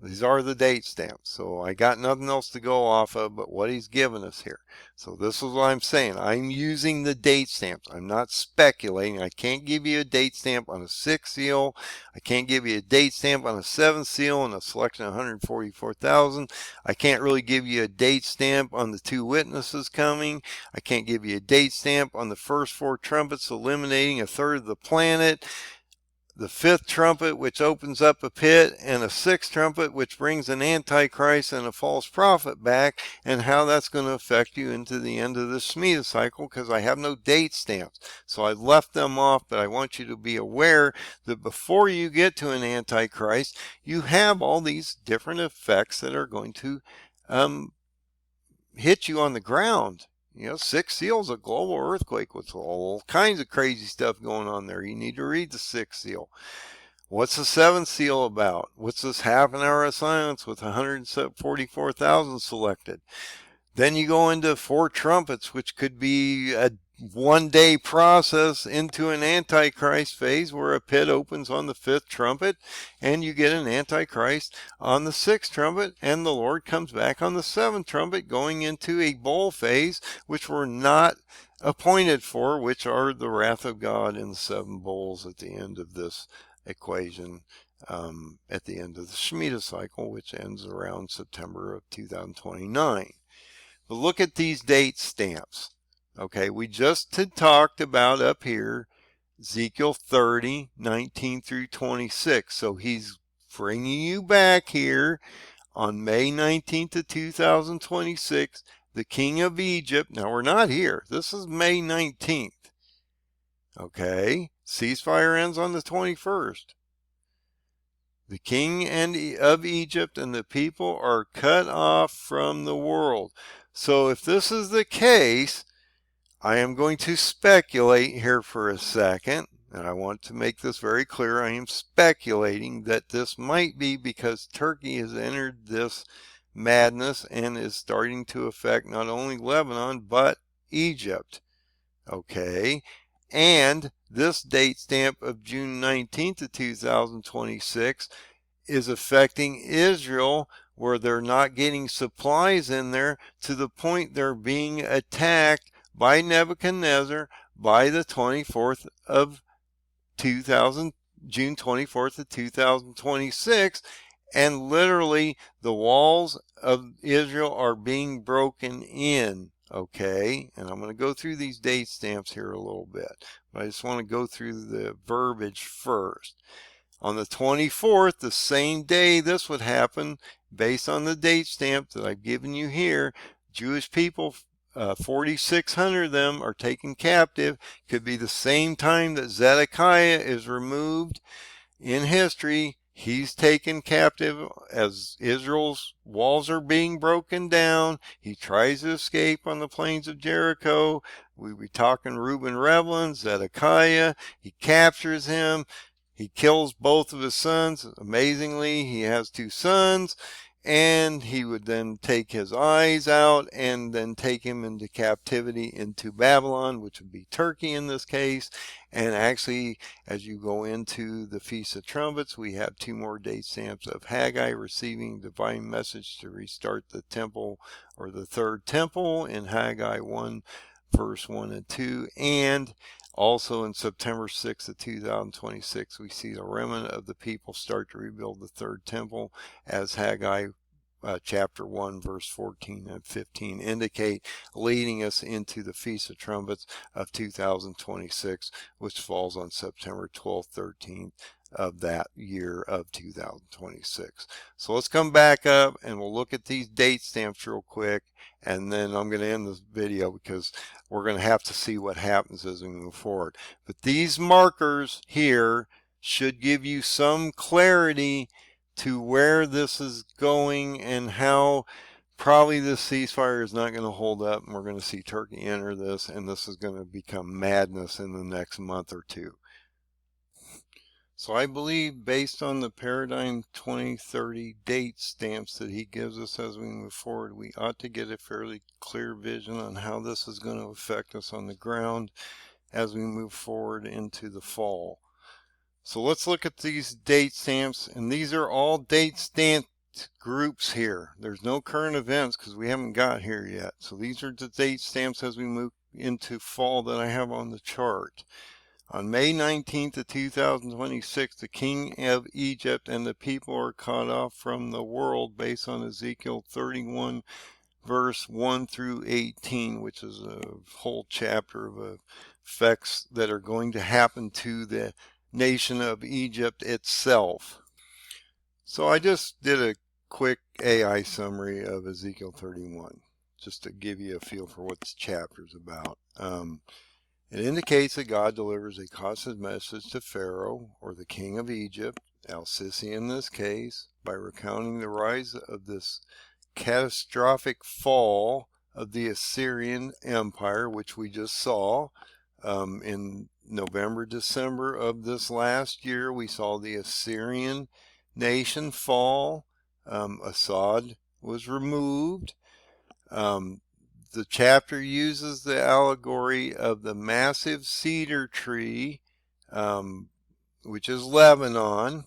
These are the date stamps. So I got nothing else to go off of but what he's given us here. So this is what I'm saying. I'm using the date stamps. I'm not speculating. I can't give you a date stamp on a 6 seal. I can't give you a date stamp on a 7 seal and a selection of 144,000. I can't really give you a date stamp on the 2 witnesses coming. I can't give you a date stamp on the first 4 trumpets eliminating a third of the planet, the 5th trumpet, which opens up a pit, and a 6th trumpet, which brings an antichrist and a false prophet back, and how that's going to affect you into the end of the Shemitah cycle, because I have no date stamps. So I left them off, but I want you to be aware that before you get to an antichrist, you have all these different effects that are going to hit you on the ground. 6 seals, a global earthquake with all kinds of crazy stuff going on there. You need to read the 6th seal. What's the 7th seal about? What's this half an hour of silence with 144,000 selected? Then you go into 4 trumpets, which could be a one-day process into an antichrist phase where a pit opens on the 5th trumpet and you get an antichrist on the 6th trumpet, and the Lord comes back on the 7th trumpet going into a bowl phase which we're not appointed for, which are the wrath of God and the 7 bowls at the end of this equation, at the end of the Shemitah cycle, which ends around September of 2029. But look at these date stamps. Okay, we just had talked about up here Ezekiel 30, 19 through 26. So he's bringing you back here on May 19th of 2026, the king of Egypt. Now we're not here. This is May 19th. Okay, ceasefire ends on the 21st. The king of Egypt and the people are cut off from the world. So if this is the case, I am going to speculate here for a second, and I want to make this very clear. I am speculating that this might be because Turkey has entered this madness and is starting to affect not only Lebanon, but Egypt. Okay, and this date stamp of June 19th of 2026 is affecting Israel, where they're not getting supplies in there to the point they're being attacked by Nebuchadnezzar by the 24th of June 24th of 2026, and literally the walls of Israel are being broken in. Okay, and I'm going to go through these date stamps here a little bit, but I just want to go through the verbiage first. On the 24th, the same day this would happen, based on the date stamp that I've given you here, Jewish people, 4,600 of them are taken captive. Could be the same time that Zedekiah is removed in history. He's taken captive as Israel's walls are being broken down. He tries to escape on the plains of Jericho. We'll be talking Reuben Revlin, Zedekiah. He captures him. He kills both of his sons. Amazingly, he has 2 sons. And he would then take his eyes out and then take him into captivity into Babylon, which would be Turkey in this case. And actually, as you go into the Feast of Trumpets, we have 2 more date stamps of Haggai receiving divine message to restart the temple, or the 3rd temple, in Haggai 1, verse 1 and 2. And also in September 6th of 2026, we see the remnant of the people start to rebuild the 3rd temple, as Haggai chapter 1, verse 14 and 15 indicate, leading us into the Feast of Trumpets of 2026, which falls on September 12th, 13th of that year of 2026. So let's come back up and we'll look at these date stamps real quick, and then I'm going to end this video because we're going to have to see what happens as we move forward. But these markers here should give you some clarity to where this is going and how probably this ceasefire is not going to hold up, and we're going to see Turkey enter this, and this is going to become madness in the next month or 2. So I believe, based on the Paradigm 2030 date stamps that he gives us as we move forward, we ought to get a fairly clear vision on how this is going to affect us on the ground as we move forward into the fall. So let's look at these date stamps, and these are all date stamped groups here. There's no current events because we haven't got here yet. So these are the date stamps as we move into fall that I have on the chart. On May 19th of 2026, the king of Egypt and the people are cut off from the world based on Ezekiel 31 verse 1 through 18, which is a whole chapter of effects that are going to happen to the nation of Egypt itself. So I just did a quick AI summary of Ezekiel 31, just to give you a feel for what this chapter is about. It indicates that God delivers a cautious message to Pharaoh, or the king of Egypt, El-Sisi in this case, by recounting the rise of this catastrophic fall of the Assyrian Empire, which we just saw in November, December of this last year. We saw the Assyrian nation fall. Assad was removed. The chapter uses the allegory of the massive cedar tree, which is Lebanon,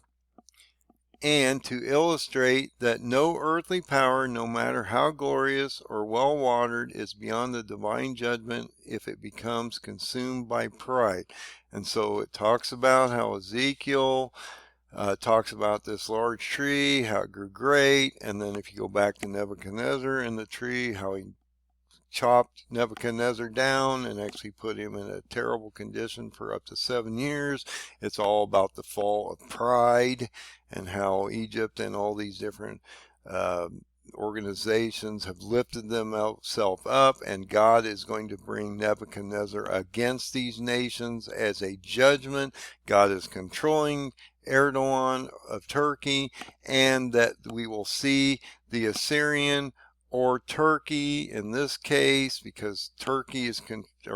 and to illustrate that no earthly power, no matter how glorious or well-watered, is beyond the divine judgment if it becomes consumed by pride. And so it talks about how Ezekiel talks about this large tree, how it grew great, and then if you go back to Nebuchadnezzar and the tree, how he chopped Nebuchadnezzar down and actually put him in a terrible condition for up to 7 years. It's all about the fall of pride and how Egypt and all these different organizations have lifted themselves up, and God is going to bring Nebuchadnezzar against these nations as a judgment. God is controlling Erdogan of Turkey, and that we will see the Assyrian, or Turkey in this case, because Turkey is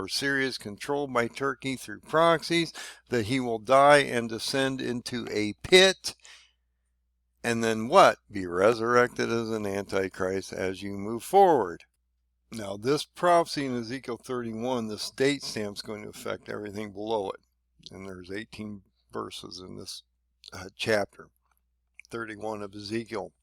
Syria is controlled by Turkey through proxies, that he will die and descend into a pit, and then what? Be resurrected as an antichrist as you move forward. Now this prophecy in Ezekiel 31, this date stamp is going to affect everything below it, and there's 18 verses in this chapter 31 of Ezekiel.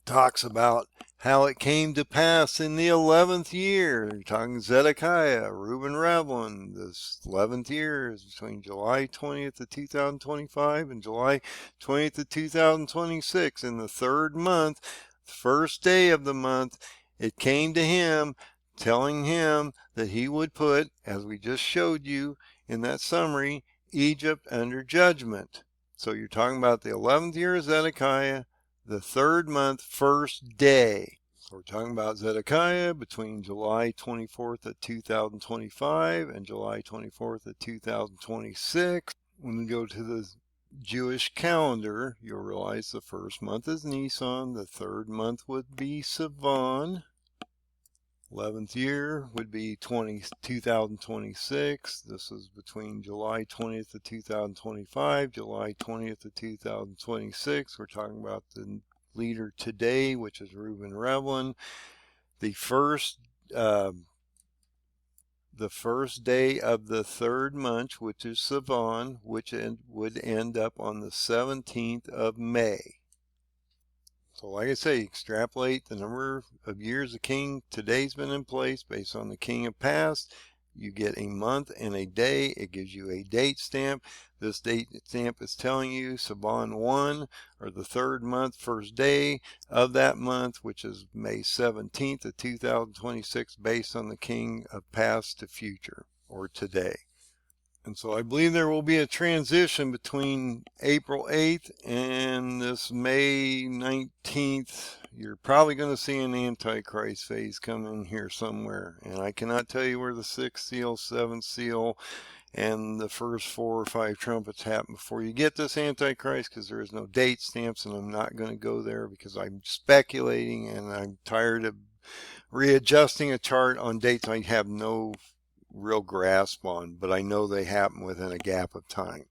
Talks about how it came to pass in the 11th year. You're talking Zedekiah, Reuben Revlin. This 11th year is between July 20th of 2025 and July 20th of 2026. In the third month, the first day of the month, it came to him, telling him that he would put, as we just showed you in that summary, Egypt under judgment. So you're talking about the 11th year of Zedekiah, the third month, first day. So we're talking about Zedekiah between July 24th of 2025 and July 24th of 2026. When we go to the Jewish calendar, you'll realize the first month is Nisan, the third month would be Sivan, 11th year would be 2026. This is between July 20th of 2025, July 20th of 2026. We're talking about the leader today, which is Reuben Revlin. The first day of the third month, which is Sivan, which would end up on the 17th of May. So like I say, extrapolate the number of years the king today's been in place based on the king of past. You get a month and a day. It gives you a date stamp. This date stamp is telling you Sivan 1, or the third month, first day of that month, which is May 17th of 2026, based on the king of past to future, or today. And so I believe there will be a transition between April 8th and this May 19th. You're probably going to see an Antichrist phase come in here somewhere. And I cannot tell you where the 6th seal, 7th seal, and the first 4 or 5 trumpets happen before you get this Antichrist, because there is no date stamps, and I'm not going to go there because I'm speculating, and I'm tired of readjusting a chart on dates I have no real grasp on, but I know they happen within a gap of time.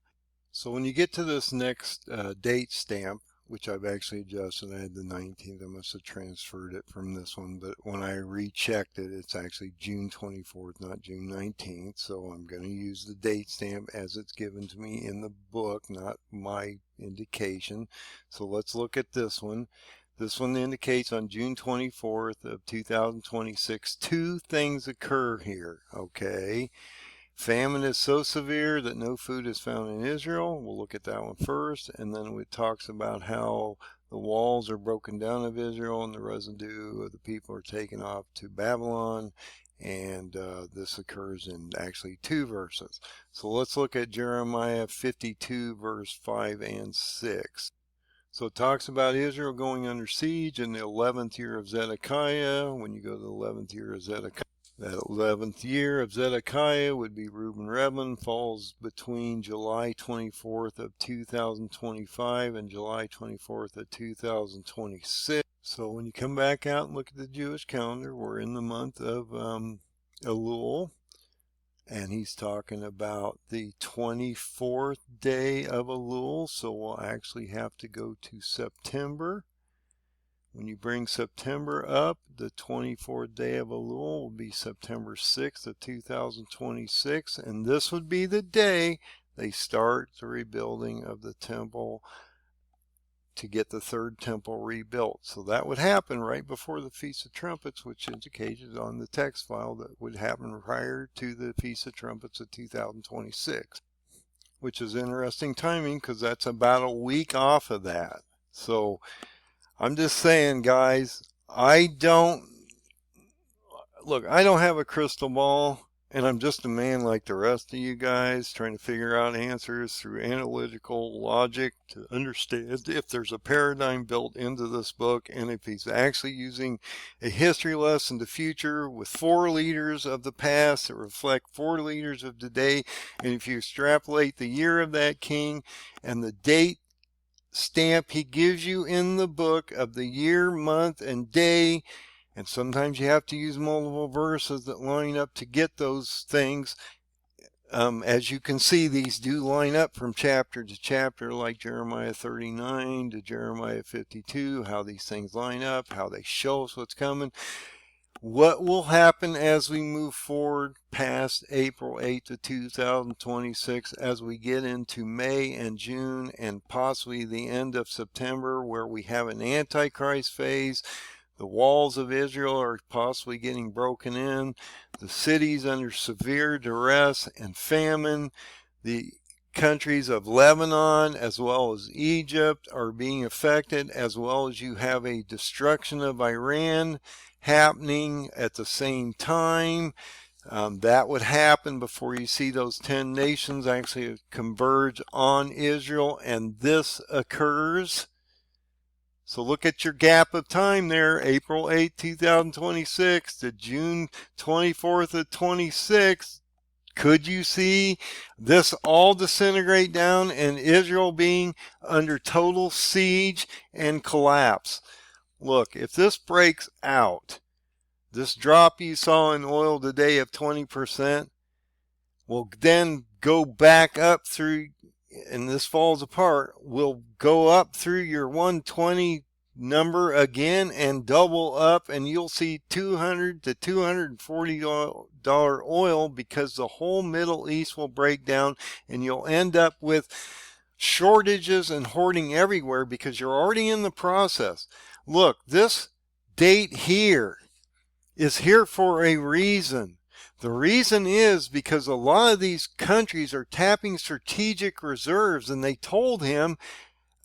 So when you get to this next date stamp, which I've actually adjusted, I had the 19th, I must have transferred it from this one, but when I rechecked it, it's actually June 24th, not June 19th, so I'm going to use the date stamp as it's given to me in the book, not my indication. So let's look at this one. This one indicates on June 24th of 2026, two things occur here, okay? Famine is so severe that no food is found in Israel. We'll look at that one first. And then it talks about how the walls are broken down of Israel and the residue of the people are taken off to Babylon. And this occurs in actually 2 verses. So let's look at Jeremiah 52 verse 5 and 6. So it talks about Israel going under siege in the 11th year of Zedekiah. When you go to the 11th year of Zedekiah, that 11th year of Zedekiah would be Reuben-Revlin, falls between July 24th of 2025 and July 24th of 2026. So when you come back out and look at the Jewish calendar, we're in the month of Elul, and he's talking about the 24th day of Elul, so we'll actually have to go to September. When you bring September up, the 24th day of Elul will be September 6th of 2026, and this would be the day they start the rebuilding of the temple to get the third temple rebuilt. So that would happen right before the Feast of Trumpets, which indicated on the text file that would happen prior to the Feast of Trumpets of 2026, which is interesting timing because that's about a week off of that. So I'm just saying, guys, I don't have a crystal ball, and I'm just a man like the rest of you guys trying to figure out answers through analytical logic to understand if there's a paradigm built into this book, and if he's actually using a history lesson to future with 4 leaders of the past that reflect 4 leaders of today, and if you extrapolate the year of that king and the date stamp he gives you in the book of the year, month, and day, and sometimes you have to use multiple verses that line up to get those things. As you can see, these do line up from chapter to chapter, like Jeremiah 39 to Jeremiah 52, how these things line up, how they show us what's coming. What will happen as we move forward past April 8th of 2026 as we get into May and June and possibly the end of September, where we have an Antichrist phase? The walls of Israel are possibly getting broken in. The cities under severe duress and famine. The countries of Lebanon as well as Egypt are being affected, as well as you have a destruction of Iran happening at the same time. That would happen before you see those 10 nations actually converge on Israel, and this occurs. So look at your gap of time there, April 8, 2026 to June 24th of 26. Could you see this all disintegrate down and Israel being under total siege and collapse? Look, if this breaks out, this drop you saw in oil today of 20% will then go back up through, and this falls apart, will go up through your 120 number again and double up, and you'll see $200 to $240 oil, because the whole Middle East will break down and you'll end up with shortages and hoarding everywhere because you're already in the process. Look, this date here is here for a reason. The reason is because a lot of these countries are tapping strategic reserves, and they told him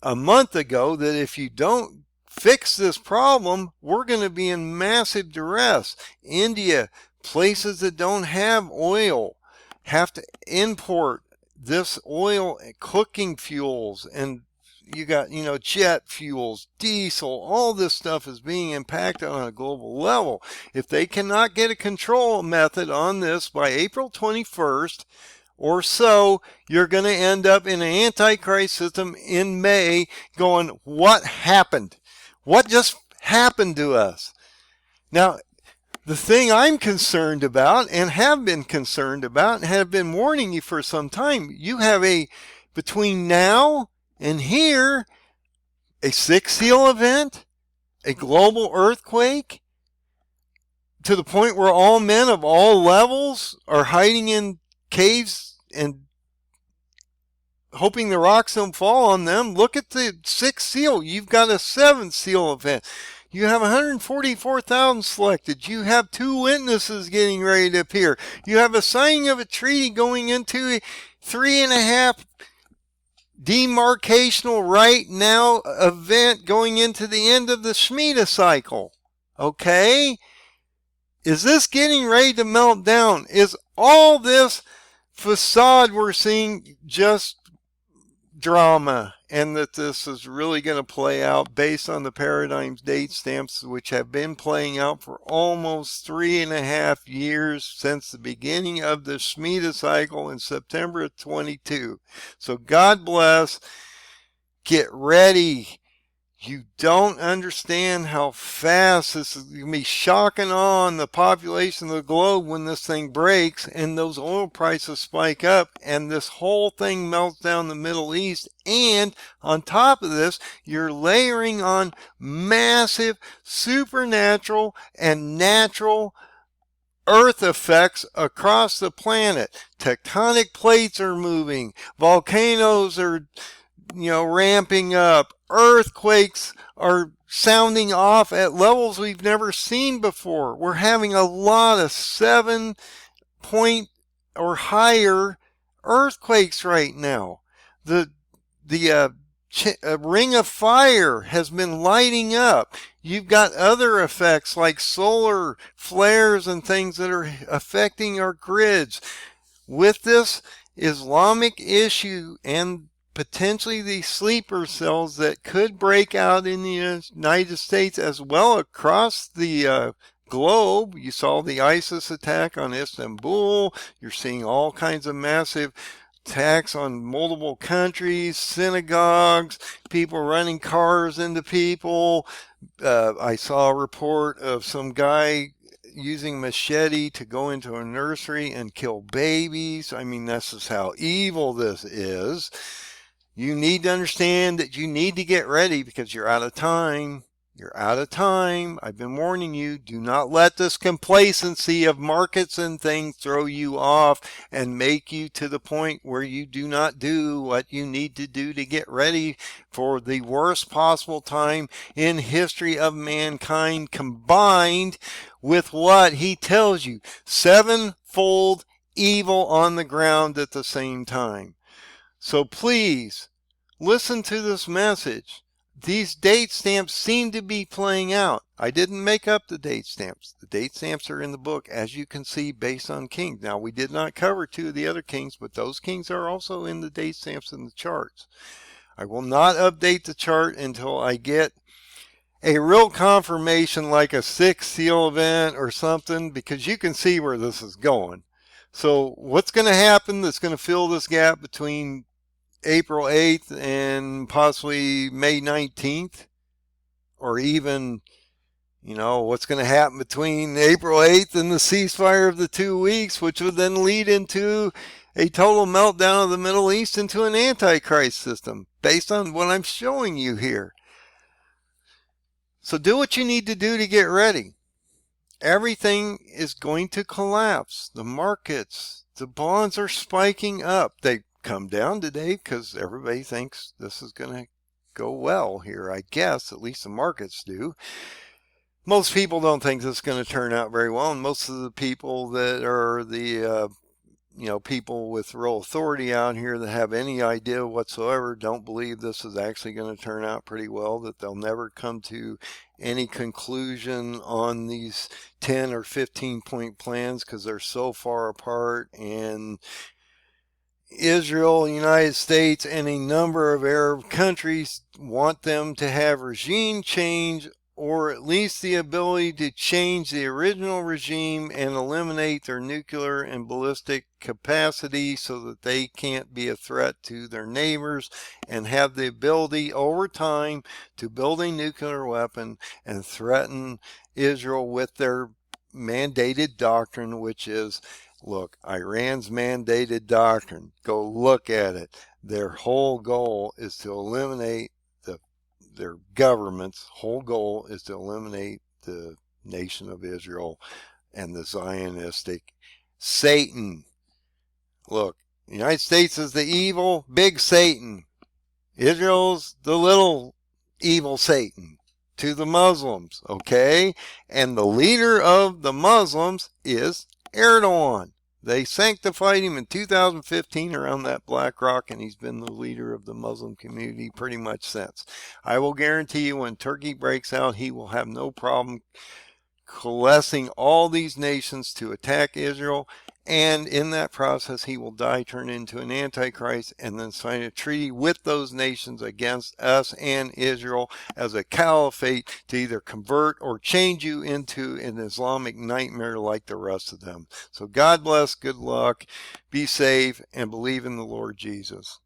a month ago that if you don't fix this problem, we're going to be in massive duress. India, places that don't have oil, have to import this oil, cooking fuels, and you got, jet fuels, diesel, all this stuff is being impacted on a global level. If they cannot get a control method on this by April 21st or so, you're going to end up in an Antichrist system in May going, what happened? What just happened to us? Now, the thing I'm concerned about and have been concerned about and have been warning you for some time, you have a between now and here, a sixth seal event, a global earthquake, to the point where all men of all levels are hiding in caves and hoping the rocks don't fall on them. Look at the sixth seal. You've got a seventh seal event. You have 144,000 selected. You have 2 witnesses getting ready to appear. You have a signing of a treaty going into a 3.5 demarcational right now event going into the end of the Shemitah cycle. Okay? Is this getting ready to melt down? Is all this facade we're seeing just drama, and that this is really going to play out based on the paradigms date stamps, which have been playing out for almost 3.5 years since the beginning of the Shemitah cycle in September of 22. So God bless. Get ready. You don't understand how fast this is going to be shocking on the population of the globe when this thing breaks and those oil prices spike up and this whole thing melts down the Middle East. And on top of this, you're layering on massive supernatural and natural earth effects across the planet. Tectonic plates are moving. Volcanoes are ramping up. Earthquakes are sounding off at levels we've never seen before. We're having a lot of 7-point or higher earthquakes right now. The ring of fire has been lighting up. You've got other effects like solar flares and things that are affecting our grids. With this Islamic issue and potentially the sleeper cells that could break out in the United States as well across the globe. You saw the ISIS attack on Istanbul. You're seeing all kinds of massive attacks on multiple countries, synagogues, people running cars into people. I saw a report of some guy using machete to go into a nursery and kill babies. I mean, this is how evil this is. You need to understand that you need to get ready because you're out of time. You're out of time. I've been warning you. Do not let this complacency of markets and things throw you off and make you to the point where you do not do what you need to do to get ready for the worst possible time in history of mankind, combined with what he tells you, 7-fold evil on the ground at the same time. So please, listen to this message. These date stamps seem to be playing out. I didn't make up the date stamps. The date stamps are in the book, as you can see, based on kings. Now, we did not cover 2 of the other kings, but those kings are also in the date stamps in the charts. I will not update the chart until I get a real confirmation like a 6th seal event or something, because you can see where this is going. So what's going to happen that's going to fill this gap between April 8th and possibly May 19th, or even, what's going to happen between April 8th and the ceasefire of the 2 weeks, which would then lead into a total meltdown of the Middle East into an antichrist system, based on what I'm showing you here. So do what you need to do to get ready. Everything is going to collapse. The markets, the bonds are spiking up. They come down today because everybody thinks this is going to go well here, I guess. At least the markets do. Most people don't think this is going to turn out very well, and most of the people that are the people with real authority out here that have any idea whatsoever don't believe this is actually going to turn out pretty well, that they'll never come to any conclusion on these 10 or 15 point plans because they're so far apart. And Israel, United States, and a number of Arab countries want them to have regime change, or at least the ability to change the original regime and eliminate their nuclear and ballistic capacity so that they can't be a threat to their neighbors, and have the ability over time to build a nuclear weapon and threaten Israel with their mandated doctrine, which is Look, Iran's mandated doctrine, go look at it. Their whole goal is to eliminate their government's whole goal is to eliminate the nation of Israel and the Zionistic Satan. Look, the United States is the evil big Satan. Israel's the little evil Satan to the Muslims, okay? And the leader of the Muslims is Erdogan. They sanctified him in 2015 around that Black Rock, and he's been the leader of the Muslim community pretty much since. I will guarantee you when Turkey breaks out, he will have no problem coalescing all these nations to attack Israel, and in that process he will die, turn into an antichrist, and then sign a treaty with those nations against us and Israel as a caliphate to either convert or change you into an Islamic nightmare like the rest of them. So God bless, good luck, be safe, and believe in the Lord Jesus.